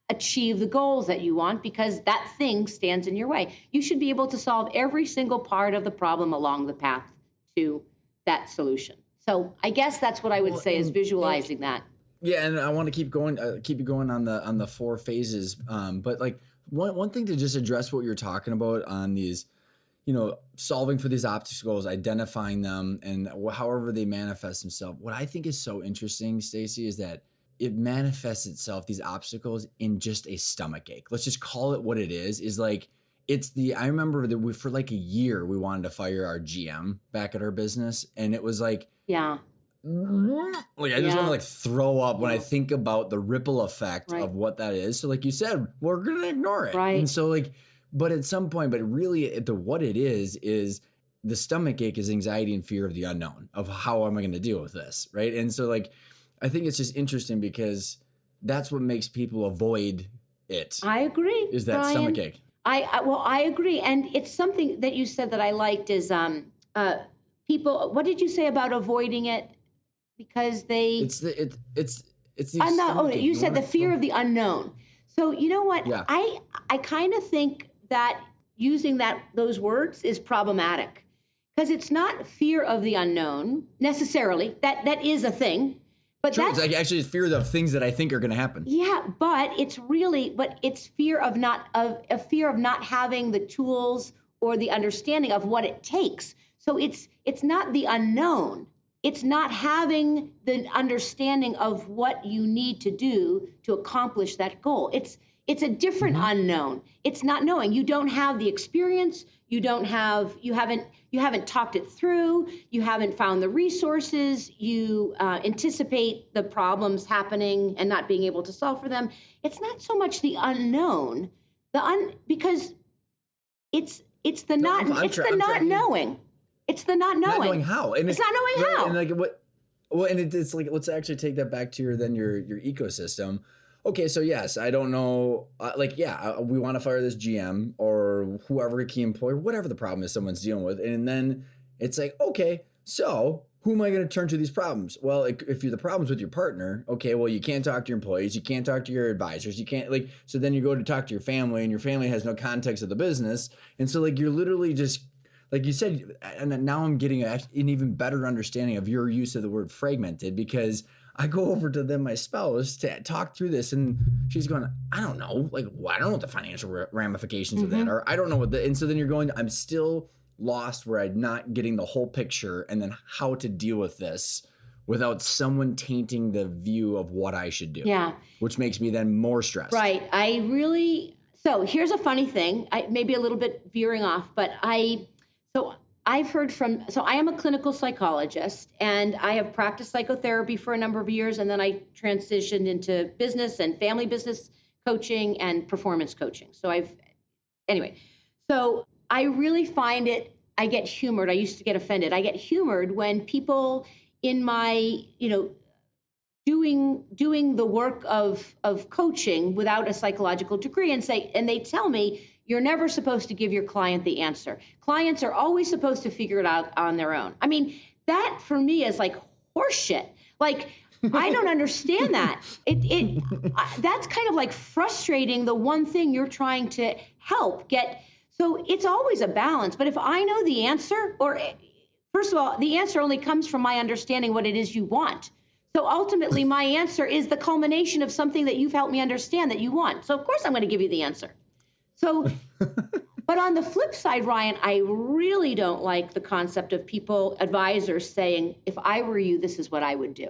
Speaker 2: achieve the goals that you want because that thing stands in your way. You should be able to solve every single part of the problem along the path to that solution. So I guess that's what I would say is visualizing that.
Speaker 1: Yeah, and I want to keep you going on the 4 phases. But like one thing to just address what you're talking about on these, solving for these obstacles, identifying them, and however they manifest themselves. What I think is so interesting, Stacy, is that it manifests itself, these obstacles, in just a stomach ache. Let's just call it what it is. I remember that for like a year, we wanted to fire our GM back at our business. And it was like,
Speaker 2: yeah.
Speaker 1: Like I just want to like throw up when I think about the ripple effect of what that is. So like you said, we're going to ignore it.
Speaker 2: Right.
Speaker 1: And so like, but at some point, really what it is the stomach ache is anxiety and fear of the unknown, of how am I going to deal with this, right? And so like, I think it's just interesting because that's what makes people avoid it.
Speaker 2: I agree.
Speaker 1: Is that
Speaker 2: Brian,
Speaker 1: stomach ache?
Speaker 2: I agree. And it's something that you said that I liked is people, what did you say about avoiding it? Because they...
Speaker 1: It's the
Speaker 2: unknown. You said the fear of the unknown. So you know what?
Speaker 1: Yeah.
Speaker 2: I kind of think that using those words is problematic because it's not fear of the unknown necessarily. That is a thing. But
Speaker 1: sure, it's like actually fear of things that I think are going to happen.
Speaker 2: Yeah, but it's fear of not having the tools or the understanding of what it takes. So it's not the unknown. It's not having the understanding of what you need to do to accomplish that goal. It's a different unknown. It's not knowing. You don't have the experience. You haven't talked it through. You haven't found the resources. You anticipate the problems happening and not being able to solve for them. It's not so much the unknown, because it's the not knowing. It's the not knowing.
Speaker 1: Not knowing how. And
Speaker 2: it's not knowing how.
Speaker 1: And like what? Well, and it's like, let's actually take that back to your ecosystem. Okay, so yes, I don't know. We want to fire this GM or whoever key employee, whatever the problem is someone's dealing with, and then it's like, okay, so who am I going to turn to these problems? Well, if you're the problems with your partner, okay, well, you can't talk to your employees, you can't talk to your advisors, you can't so then you go to talk to your family, and your family has no context of the business, and so like you're literally just. Like you said, and now I'm getting an even better understanding of your use of the word fragmented, because I go over to my spouse to talk through this, and she's going, I don't know, I don't know what the financial ramifications of that are. I don't know and so then you're going, I'm still lost where I'm not getting the whole picture and then how to deal with this without someone tainting the view of what I should do.
Speaker 2: Yeah.
Speaker 1: Which makes me then more stressed.
Speaker 2: Right. So here's a funny thing. I maybe a little bit veering off, but I've heard from, so I am a clinical psychologist and I have practiced psychotherapy for a number of years. And then I transitioned into business and family business coaching and performance coaching. Anyway, so I really find I get humored. I used to get offended. I get humored when people in my, doing the work of coaching without a psychological degree and they tell me you're never supposed to give your client the answer. Clients are always supposed to figure it out on their own. I mean, that for me is like horseshit. Like, I don't understand that. That's kind of like frustrating the one thing you're trying to help get. So it's always a balance. But if I know the answer, or first of all, the answer only comes from my understanding what it is you want. So ultimately, my answer is the culmination of something that you've helped me understand that you want. So of course I'm going to give you the answer. So, but on the flip side, Ryan, I really don't like the concept of advisors saying, if I were you, this is what I would do.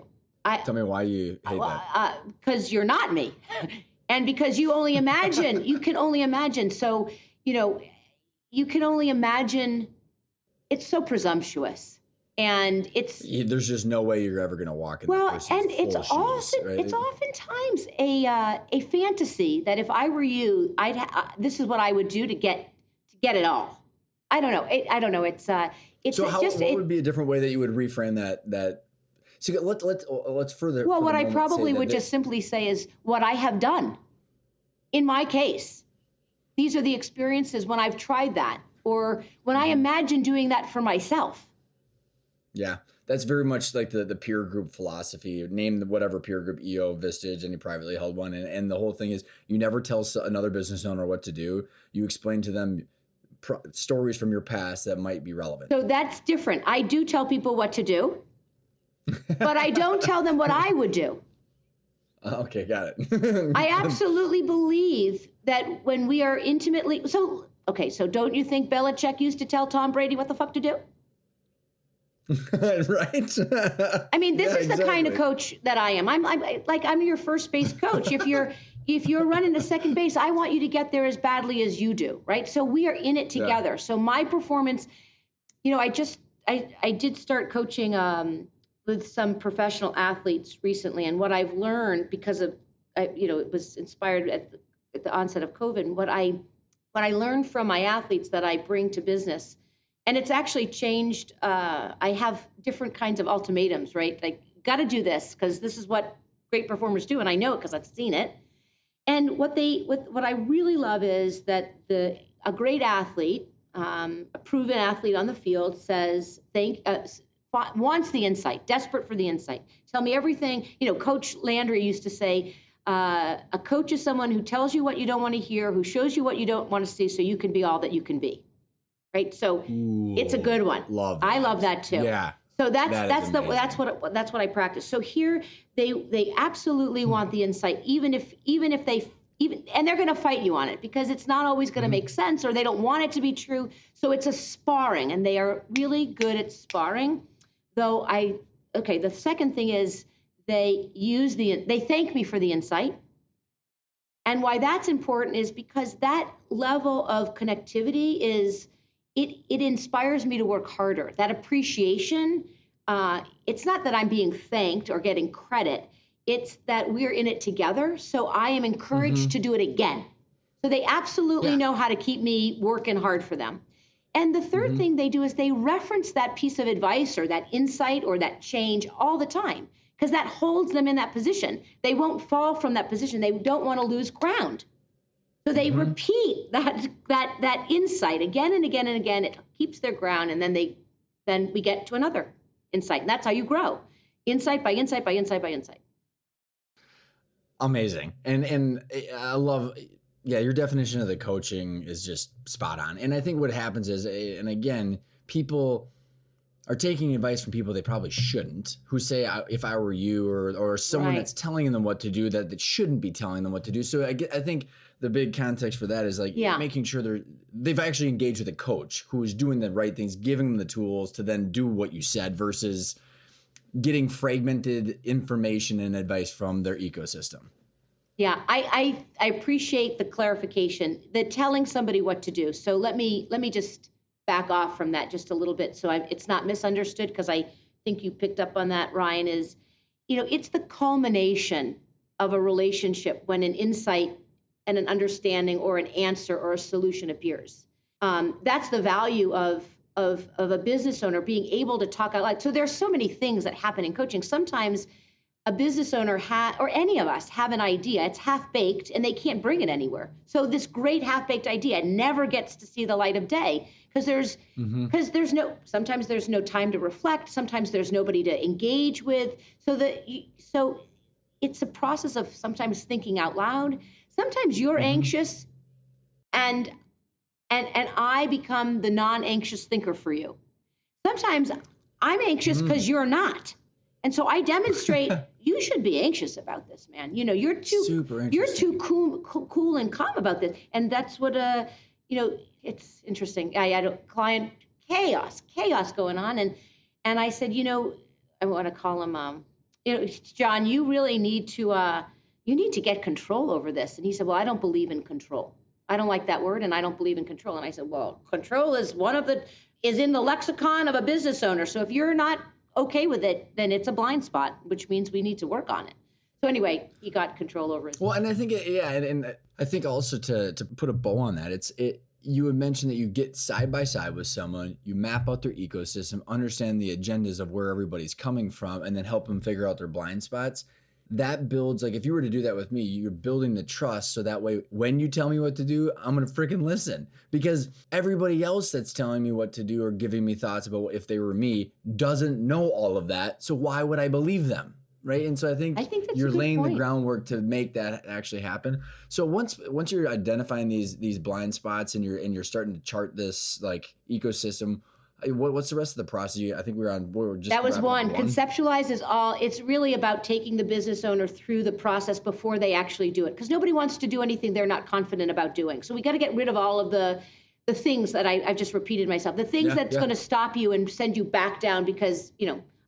Speaker 1: Tell me why you hate that.
Speaker 2: Because you're not me. And because you can only imagine. So, you can only imagine. It's so presumptuous. And
Speaker 1: there's just no way you're ever going to walk in that person's full shoes, right?
Speaker 2: It's oftentimes a fantasy that if I were you, this is what I would do to get it all. I don't know. I don't know.
Speaker 1: What would be a different way that you would reframe that? So let's further.
Speaker 2: Well, what I probably would just simply say is what I have done. In my case, these are the experiences when I've tried that, or when I imagine doing that for myself.
Speaker 1: Yeah, that's very much like the peer group philosophy. Name whatever peer group, EO, Vistage, any privately held one. And the whole thing is you never tell another business owner what to do. You explain to them stories from your past that might be relevant.
Speaker 2: So that's different. I do tell people what to do, but I don't tell them what I would do.
Speaker 1: Okay, got it.
Speaker 2: I absolutely believe that when we are intimately... So don't you think Belichick used to tell Tom Brady what the fuck to do?
Speaker 1: Right.
Speaker 2: I mean, this is the kind of coach that I am. I'm your first base coach. If you're running to second base, I want you to get there as badly as you do, right? So we are in it together. Yeah. So my performance, I did start coaching with some professional athletes recently, and what I've learned because of it was inspired at the onset of COVID. And what I learned from my athletes that I bring to business. And it's actually changed. I have different kinds of ultimatums, right? Like, got to do this because this is what great performers do, and I know it because I've seen it. And what I really love is that a great athlete, a proven athlete on the field, says wants the insight, desperate for the insight. Tell me everything. Coach Landry used to say, a coach is someone who tells you what you don't want to hear, who shows you what you don't want to see, so you can be all that you can be. Right, so it's a good one. I love that too.
Speaker 1: Yeah.
Speaker 2: So that's what I practice. So here they absolutely want the insight, even if and they're going to fight you on it because it's not always going to make sense, or they don't want it to be true. So it's a sparring, and they are really good at sparring. Though the second thing is they thank me for the insight. And why that's important is because that level of connectivity is. It inspires me to work harder. That appreciation, it's not that I'm being thanked or getting credit. It's that we're in it together. So I am encouraged to do it again. So they absolutely know how to keep me working hard for them. And the third thing they do is they reference that piece of advice or that insight or that change all the time, because that holds them in that position. They won't fall from that position. They don't want to lose ground. So they repeat that insight again and again and again. It keeps their ground, and then we get to another insight, and that's how you grow, insight by insight by insight by insight.
Speaker 1: Amazing, and I love, your definition of the coaching is just spot on. And I think what happens is, and again, people are taking advice from people they probably shouldn't, who say, if I were you, or someone that's telling them what to do that shouldn't be telling them what to do. So I think the big context for that is making sure they've actually engaged with a coach who is doing the right things, giving them the tools to then do what you said versus getting fragmented information and advice from their ecosystem.
Speaker 2: Yeah, I appreciate the clarification, the telling somebody what to do. So let me just back off from that just a little bit so it's not misunderstood, because I think you picked up on that, Ryan, is, it's the culmination of a relationship when an insight and an understanding or an answer or a solution appears. That's the value of a business owner being able to talk out loud. So there's so many things that happen in coaching. Sometimes a business owner or any of us have an idea, it's half-baked and they can't bring it anywhere. So this great half-baked idea never gets to see the light of day because sometimes there's no time to reflect. Sometimes there's nobody to engage with. So it's a process of sometimes thinking out loud. Sometimes you're anxious and I become the non-anxious thinker for you. Sometimes I'm anxious because you're not. And so I demonstrate you should be anxious about this, man. You're too cool and calm about this. And that's what it's interesting. I had a client chaos going on, and I said, I want to call him John, you really need to get control over this. And he said, well, I don't believe in control. I don't like that word, and I don't believe in control. And I said, well, control is in the lexicon of a business owner. So if you're not okay with it, then it's a blind spot, which means we need to work on it. So anyway, he got control over it.
Speaker 1: Well, and I think, and I think also to put a bow on that, you had mentioned that you get side by side with someone, you map out their ecosystem, understand the agendas of where everybody's coming from, and then help them figure out their blind spots. That builds, like, if you were to do that with me, you're building the trust. So that way, when you tell me what to do, I'm going to freaking listen, because everybody else that's telling me what to do or giving me thoughts about if they were me doesn't know all of that. So why would I believe them? Right. And so I think you're laying the groundwork to make that actually happen. So once you're identifying these blind spots and you're starting to chart this like ecosystem, what's the rest of the process? I think
Speaker 2: that was one. Conceptualize is all. It's really about taking the business owner through the process before they actually do it, because nobody wants to do anything they're not confident about doing. So we got to get rid of all of the things that I've just repeated myself, the things that's going to stop you and send you back down because,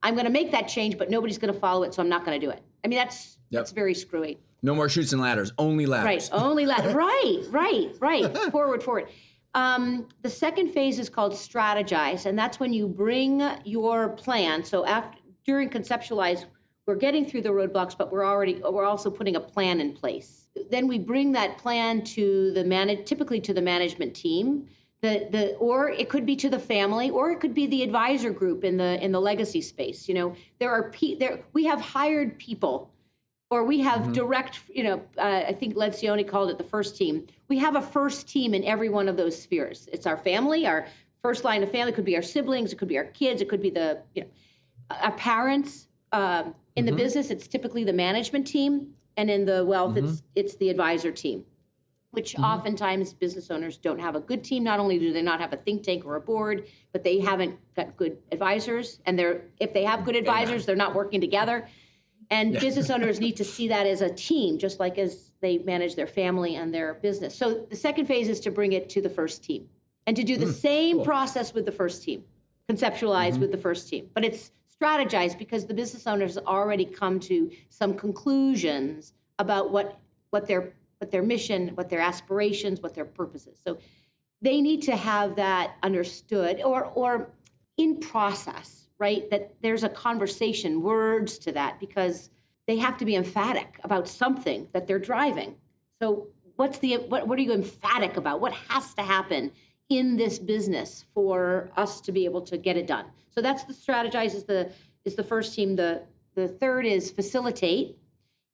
Speaker 2: I'm going to make that change, but nobody's going to follow it, so I'm not going to do it. I mean, that's very screwy.
Speaker 1: No more chutes and ladders, only ladders.
Speaker 2: Right, only ladders. Right. Forward. The second phase is called strategize, and that's when you bring your plan. So during conceptualize, we're getting through the roadblocks, but we're also putting a plan in place. Then we bring that plan to typically to the management team. Or it could be to the family, or it could be the advisor group in the legacy space. We have hired people, or we have direct. I think Lencioni called it the first team. We have a first team in every one of those spheres. It's our family, our first line of family. It could be our siblings, it could be our kids, it could be our parents. In the business, it's typically the management team, and in the wealth, it's the advisor team. Which oftentimes business owners don't have a good team. Not only do they not have a think tank or a board, but they haven't got good advisors. And if they have good advisors, they're not working together. And business owners need to see that as a team, just like as they manage their family and their business. So the second phase is to bring it to the first team and to do the same process with the first team, conceptualize with the first team. But it's strategize because the business owners already come to some conclusions about what their mission, what their aspirations, what their purpose is. So they need to have that understood or in process, right? That there's a conversation, words to that, because they have to be emphatic about something that they're driving. So what are you emphatic about? What has to happen in this business for us to be able to get it done? So that's the strategize is the first team. The third is facilitate.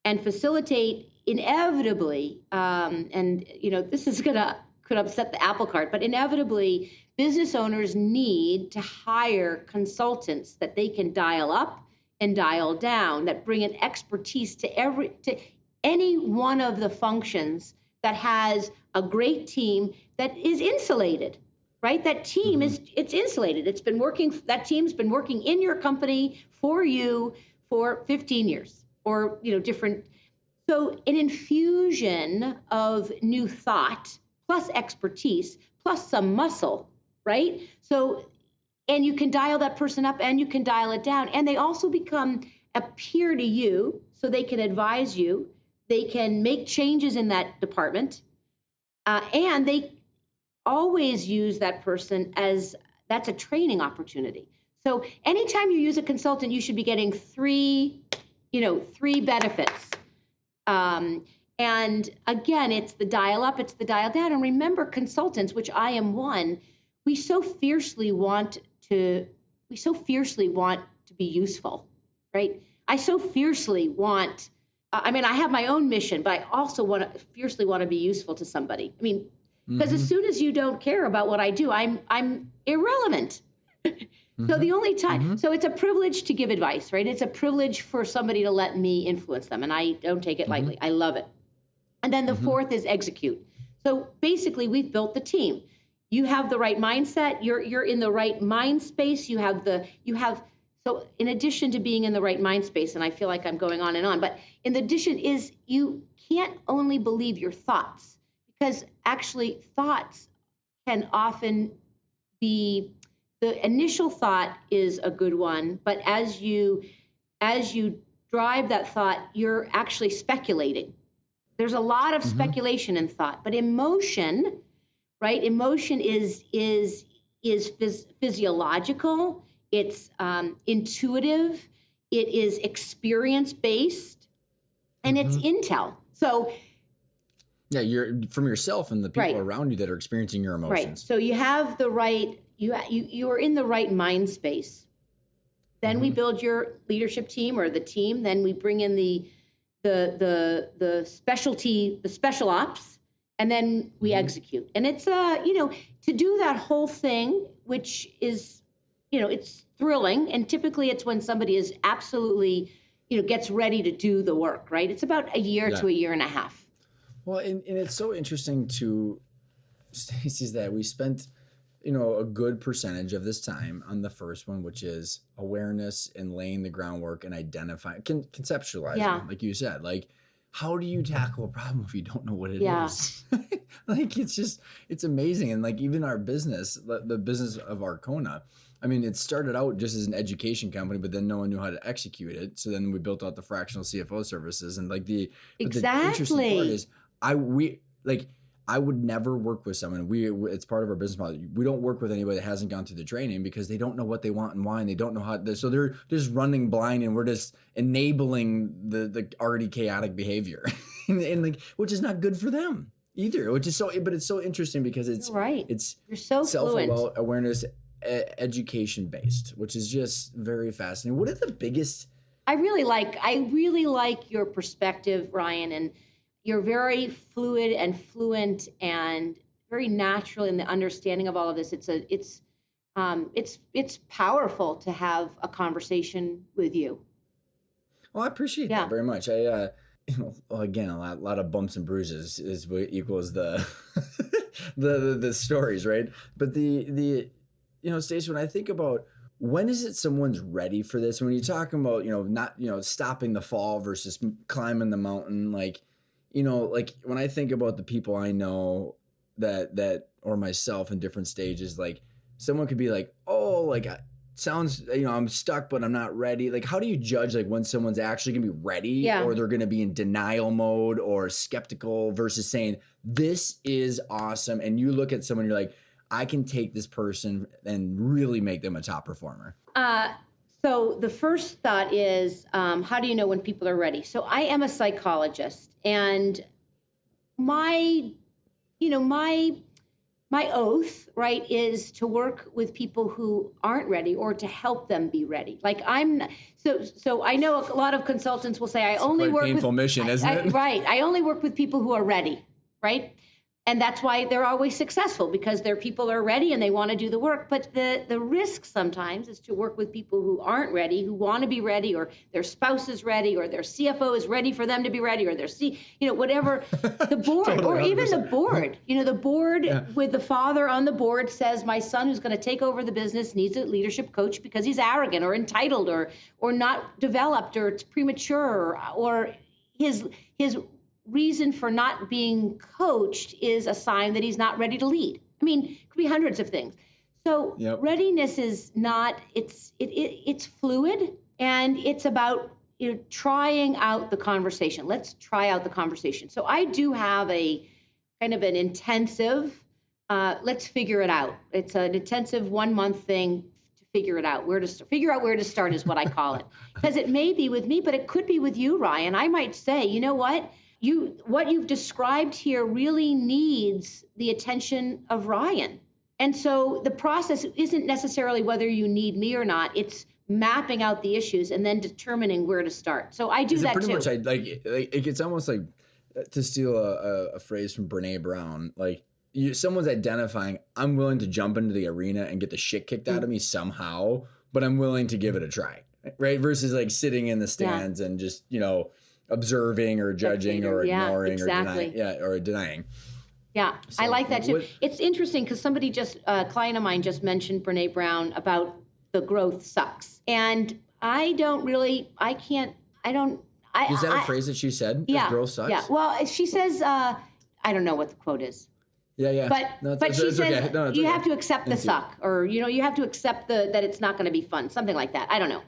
Speaker 2: And facilitate inevitably, this is could upset the apple cart, but inevitably business owners need to hire consultants that they can dial up and dial down, that bring an expertise to any one of the functions that has a great team that is insulated, right? That team it's insulated. That team's been working in your company for you for 15 years. Or, different. So an infusion of new thought plus expertise plus some muscle, right? So, and you can dial that person up and you can dial it down. And they also become a peer to you, so they can advise you. They can make changes in that department. And they always use that person as that's a training opportunity. So anytime you use a consultant, you should be getting three benefits. And again, it's the dial up, it's the dial down. And remember, consultants, which I am one, we so fiercely want to be useful, right? I so fiercely want, I mean, I have my own mission, but I also fiercely want to be useful to somebody. I mean, because as soon as you don't care about what I do, I'm irrelevant. So the only time, so it's a privilege to give advice, right? It's a privilege for somebody to let me influence them, and I don't take it lightly. I love it. And then the fourth is execute. So basically, we've built the team. You have the right mindset. You're in the right mind space. So in addition to being in the right mind space, and I feel like I'm going on and on, but in addition is you can't only believe your thoughts, because actually thoughts can often be, the initial thought is a good one, but as you drive that thought, you're actually speculating. There's a lot of speculation in thought, but emotion, right? Emotion is physiological. It's intuitive. It is experience-based, and it's intel. So,
Speaker 1: yeah, you're from yourself and the people around you that are experiencing your emotions.
Speaker 2: Right. So you have the right. You are in the right mind space. Then we build your leadership team or the team. Then we bring in the specialty, the special ops, and then we execute. And it's to do that whole thing, which is, it's thrilling. And typically it's when somebody is absolutely, gets ready to do the work, right? It's about a year to a year and a half.
Speaker 1: Well, and it's so interesting to Stacy's that we spent, a good percentage of this time on the first one, which is awareness and laying the groundwork and identifying, conceptualizing, like you said, like, how do you tackle a problem if you don't know what it is? Like, it's amazing. And like, even our business, the business of Arcona, I mean, it started out just as an education company, but then no one knew how to execute it. So then we built out the fractional CFO services, and like the interesting part is I would never work with someone. It's part of our business model. We don't work with anybody that hasn't gone through the training, because they don't know what they want and why, and they don't know how. So they're just running blind, and we're just enabling the already chaotic behavior, and like, which is not good for them either. But it's so interesting because it's
Speaker 2: You're so
Speaker 1: self-awareness, education based, which is just very fascinating. What are the biggest?
Speaker 2: I really like your perspective, Ryan, and you're very fluid and fluent and very natural in the understanding of all of this. It's powerful to have a conversation with you.
Speaker 1: Well, I appreciate that very much. Again, a lot of bumps and bruises is what equals the the stories, right? But the Stacey, when I think about, when is it someone's ready for this? When you're talking about, not, stopping the fall versus climbing the mountain, like, like when I think about the people I know that or myself in different stages, like someone could be like, oh, like sounds, I'm stuck, but I'm not ready. Like, how do you judge like when someone's actually gonna be ready or they're gonna be in denial mode or skeptical versus saying, this is awesome? And you look at someone, you're like, I can take this person and really make them a top performer.
Speaker 2: So the first thought is, how do you know when people are ready? So I am a psychologist, and my oath, right, is to work with people who aren't ready or to help them be ready. Like so I know a lot of consultants will say, I only work with painful mission, isn't it? Right. I only work with people who are ready, right? And that's why they're always successful, because their people are ready and they want to do the work. But the risk sometimes is to work with people who aren't ready, who want to be ready, or their spouse is ready, or their CFO is ready for them to be ready, or their whatever, the board, totally, or even 100%. The board. The board with the father on the board says, my son who's going to take over the business needs a leadership coach because he's arrogant or entitled or not developed, or it's premature, or his reason for not being coached is a sign that he's not ready to lead. I mean, it could be hundreds of things. So readiness is not, it's fluid, and it's about trying out the conversation. Let's try out the conversation. So I do have a kind of an intensive let's figure it out. It's an intensive 1 month thing to figure it out. Figure out where to start is what I call it. Because it may be with me, but it could be with you, Ryan. I might say, you know what? What you've described here really needs the attention of Ryan. And so the process isn't necessarily whether you need me or not. It's mapping out the issues and then determining where to start. So I do that
Speaker 1: pretty
Speaker 2: too.
Speaker 1: much it's almost like, to steal a phrase from Brene Brown, like someone's identifying, I'm willing to jump into the arena and get the shit kicked out of me somehow, but I'm willing to give it a try, right? Versus like sitting in the stands and just, observing or judging or ignoring or denying.
Speaker 2: Yeah,
Speaker 1: So
Speaker 2: I like that too. It's interesting because a client of mine just mentioned Brene Brown about the growth sucks. And is
Speaker 1: that a phrase that she said?
Speaker 2: Yeah.
Speaker 1: Growth sucks?
Speaker 2: Yeah. Well, she says, I don't know what the quote is.
Speaker 1: Yeah.
Speaker 2: But she says you have to accept the suck, or, you have to accept that it's not going to be fun, something like that. I don't know.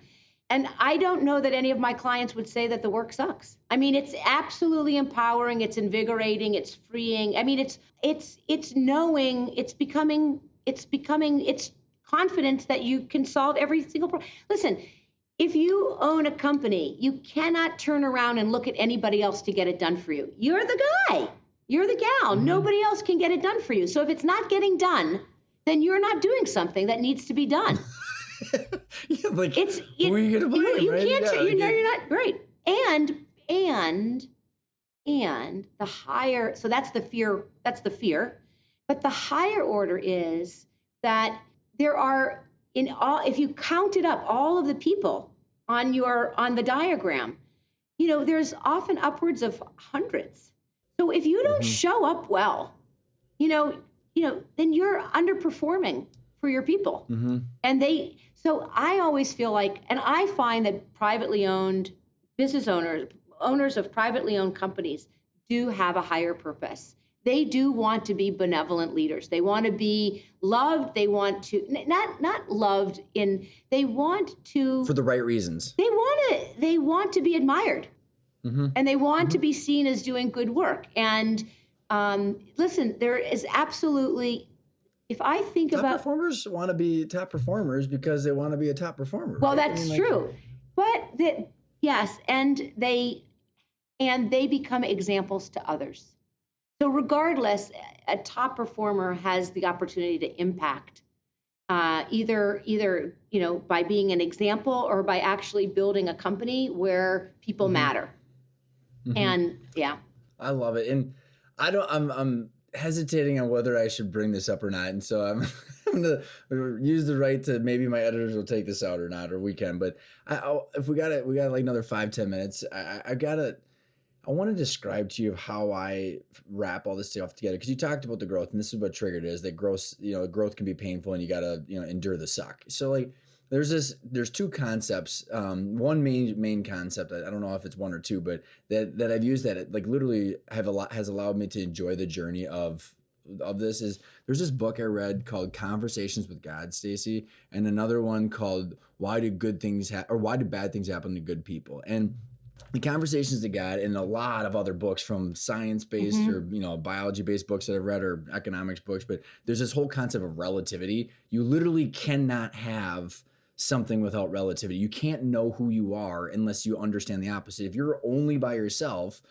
Speaker 2: And I don't know that any of my clients would say that the work sucks. I mean, it's absolutely empowering. It's invigorating. It's freeing. I mean, it's knowing, it's confidence that you can solve every single problem. Listen, if you own a company, you cannot turn around and look at anybody else to get it done for you. You're the guy. You're the gal. Mm-hmm. Nobody else can get it done for you. So if it's not getting done, then you're not doing something that needs to be done.
Speaker 1: Who are you gonna blame?
Speaker 2: You right? Can't. You're not right. And the higher. So that's the fear. That's the fear. But the higher order is that there are if you counted up all of the people on the diagram, there's often upwards of hundreds. So if you don't show up well, then you're underperforming for your people. Mm-hmm. And so I always feel like, and I find that privately owned business owners of privately owned companies do have a higher purpose. They do want to be benevolent leaders. They want to be loved. They want to not loved they want to,
Speaker 1: for the right reasons.
Speaker 2: They want to be admired. Mm-hmm. And they want to be seen as doing good work. And listen, there is absolutely, if I think
Speaker 1: top
Speaker 2: about
Speaker 1: performers want to be top performers because they want to be a top performer.
Speaker 2: Well, right? That's true. But yes, and they become examples to others. So regardless, a top performer has the opportunity to impact either by being an example or by actually building a company where people matter. Mm-hmm. And yeah,
Speaker 1: I love it. And I'm hesitating on whether I should bring this up or not. And so I'm going to use the right to, maybe my editors will take this out or not, or we can, but if we got like another 5-10 minutes, I want to describe to you how I wrap all this stuff together. Cause you talked about the growth, and this is what triggered it, is that growth can be painful and you got to, endure the suck. So like, there's two concepts. One main concept, I don't know if it's one or two, but that I've used that like literally has allowed me to enjoy the journey of this. Is there's this book I read called Conversations with God, Stacy, and another one called Why Do Bad Things Happen to Good People? And the Conversations to God, and a lot of other books from science-based or biology-based books that I've read, or economics books, but there's this whole concept of relativity. You literally cannot have something without relativity. You can't know who you are unless you understand the opposite. If you're only by yourself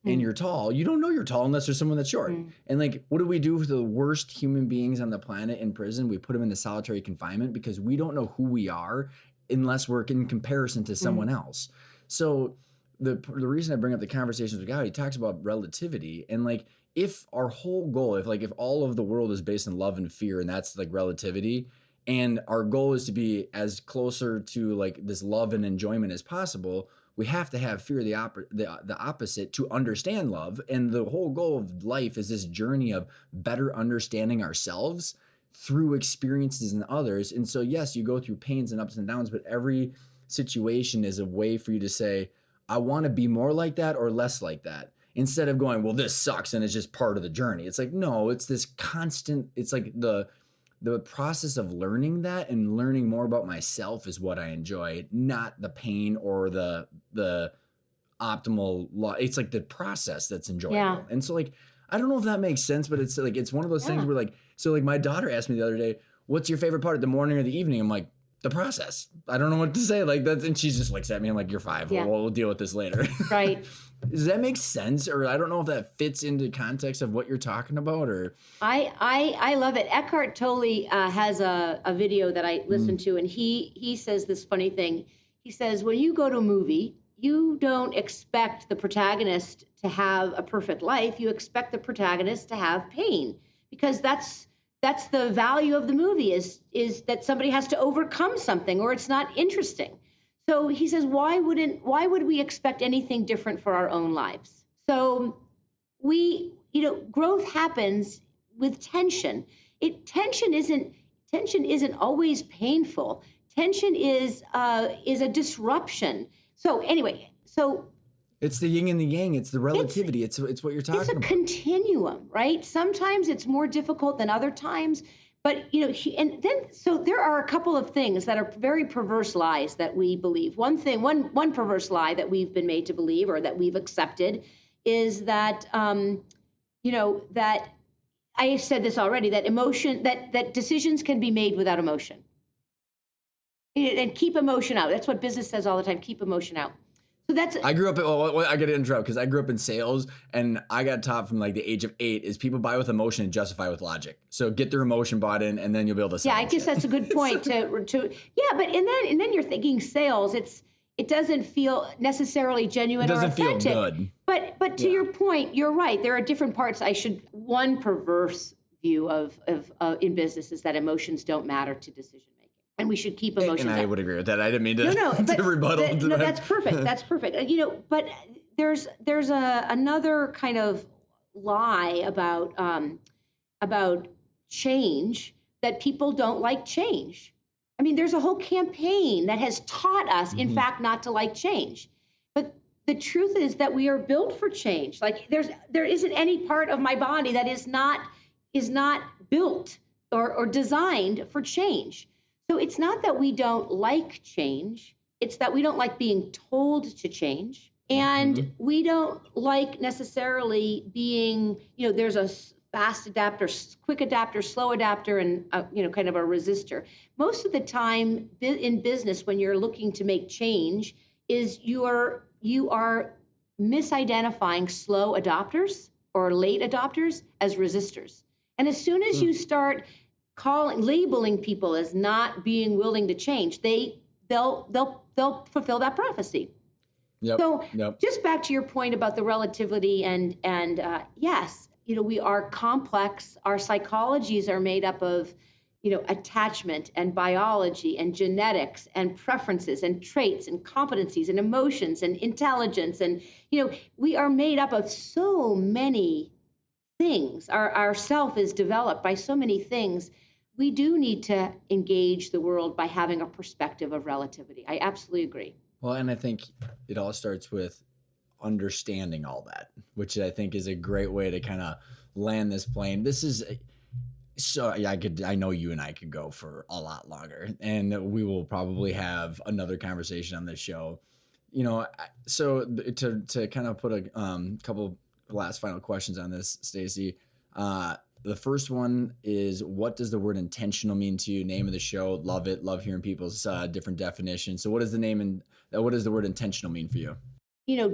Speaker 1: and you're tall, you don't know you're tall unless there's someone that's short. And like, what do we do with the worst human beings on the planet in prison? We put them into solitary confinement because we don't know who we are unless we're in comparison to someone else. So the reason I bring up the Conversations with God, he talks about relativity, and like, if our whole goal, if all of the world is based on love and fear, and that's like relativity, and our goal is to be as closer to like this love and enjoyment as possible, we have to have fear, the opposite, to understand love. And the whole goal of life is this journey of better understanding ourselves through experiences in others. And so, yes, you go through pains and ups and downs, but every situation is a way for you to say, I want to be more like that or less like that. Instead of going, well, this sucks and it's just part of the journey. It's like, no, it's this constant, it's like the process of learning that, and learning more about myself is what I enjoy, not the pain or the optimal law. It's like the process that's enjoyable. Yeah. And so like, I don't know if that makes sense, but it's like, it's one of those things
Speaker 2: Yeah.
Speaker 1: where like, so like my daughter asked me the other day, what's your favorite part of the morning or the evening? I'm like, the process. I don't know what to say. Like that's, and she just looks at me. I'm like, you're 5.
Speaker 2: Yeah.
Speaker 1: We'll deal with this later.
Speaker 2: Right.
Speaker 1: Does that make sense? Or I don't know if that fits into context of what you're talking about or.
Speaker 2: I love it. Eckhart Tolle has a video that I listen to, and he says this funny thing. He says, when you go to a movie, you don't expect the protagonist to have a perfect life. You expect the protagonist to have pain, because that's the value of the movie is that somebody has to overcome something or it's not interesting. So he says, why would we expect anything different for our own lives? So growth happens with tension. Tension isn't always painful. Tension is a disruption. So anyway,
Speaker 1: It's the yin and the yang. It's the relativity. It's what you're talking
Speaker 2: it's a
Speaker 1: about.
Speaker 2: continuum, right? Sometimes it's more difficult than other times, but so there are a couple of things that are very perverse lies that we believe. One perverse lie that we've been made to believe or that we've accepted is that that I said this already, that decisions can be made without emotion. And keep emotion out. That's what business says all the time. Keep emotion out. So that's.
Speaker 1: I grew up. I got to interrupt because I grew up in sales, and I got taught from like the age of 8 is people buy with emotion and justify with logic. So get their emotion bought in, and then you'll be able to sell.
Speaker 2: Yeah, I guess that's a good point to yeah, but and then you're thinking sales. It doesn't feel necessarily genuine or authentic.
Speaker 1: It doesn't feel good.
Speaker 2: But to your point, you're right. There are different parts. One perverse view of in business is that emotions don't matter to decision making, and we should keep emotions.
Speaker 1: And I would agree with that. I didn't mean to, to rebuttal.
Speaker 2: No, that's perfect. That's perfect. But there's another kind of lie about change, that people don't like change. I mean, there's a whole campaign that has taught us, in fact, not to like change. But the truth is that we are built for change. Like there isn't any part of my body that is not built or designed for change. So it's not that we don't like change. It's that we don't like being told to change. And we don't like necessarily being, there's a fast adapter, quick adapter, slow adapter, and kind of a resistor. Most of the time in business, when you're looking to make change, is you are misidentifying slow adopters or late adopters as resistors. And as soon as you start labeling people as not being willing to change, they'll fulfill that prophecy.
Speaker 1: Yep.
Speaker 2: So
Speaker 1: Yep.
Speaker 2: just back to your point about the relativity and yes, we are complex. Our psychologies are made up of, attachment and biology and genetics and preferences and traits and competencies and emotions and intelligence. And, we are made up of so many things. Our self is developed by so many things. We do need to engage the world by having a perspective of relativity. I absolutely agree.
Speaker 1: Well, and I think it all starts with understanding all that, which I think is a great way to kind of land this plane. This is so yeah, I know you and I could go for a lot longer, and we will probably have another conversation on this show. So to kind of put a couple last final questions on this, Stacy. The first one is, what does the word intentional mean to you? Name of the show. Love it. Love hearing people's different definitions. So what does what does the word intentional mean for you?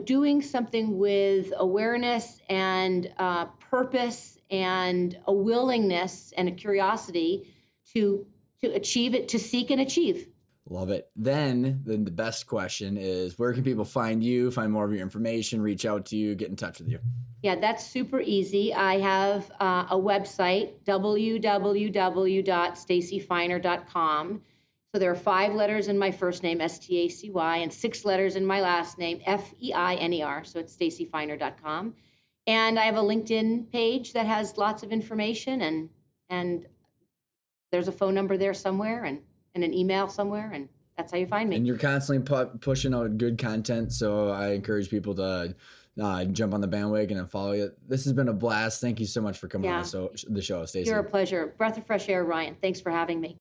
Speaker 2: Doing something with awareness and purpose and a willingness and a curiosity to achieve it, to seek and achieve.
Speaker 1: Love it. Then the best question is, where can people find you, find more of your information, reach out to you, get in touch with you?
Speaker 2: Yeah, that's super easy. I have a website, www.stacyfeiner.com. So there are 5 letters in my first name, Stacy, and 6 letters in my last name, Feiner. So it's stacyfeiner.com. And I have a LinkedIn page that has lots of information, and there's a phone number there somewhere and an email somewhere, and that's how you find me.
Speaker 1: And you're constantly pushing out good content, so I encourage people to jump on the bandwagon and follow you. This has been a blast. Thank you so much for coming on the show, Stacy.
Speaker 2: You're a pleasure. Breath of fresh air, Ryan. Thanks for having me.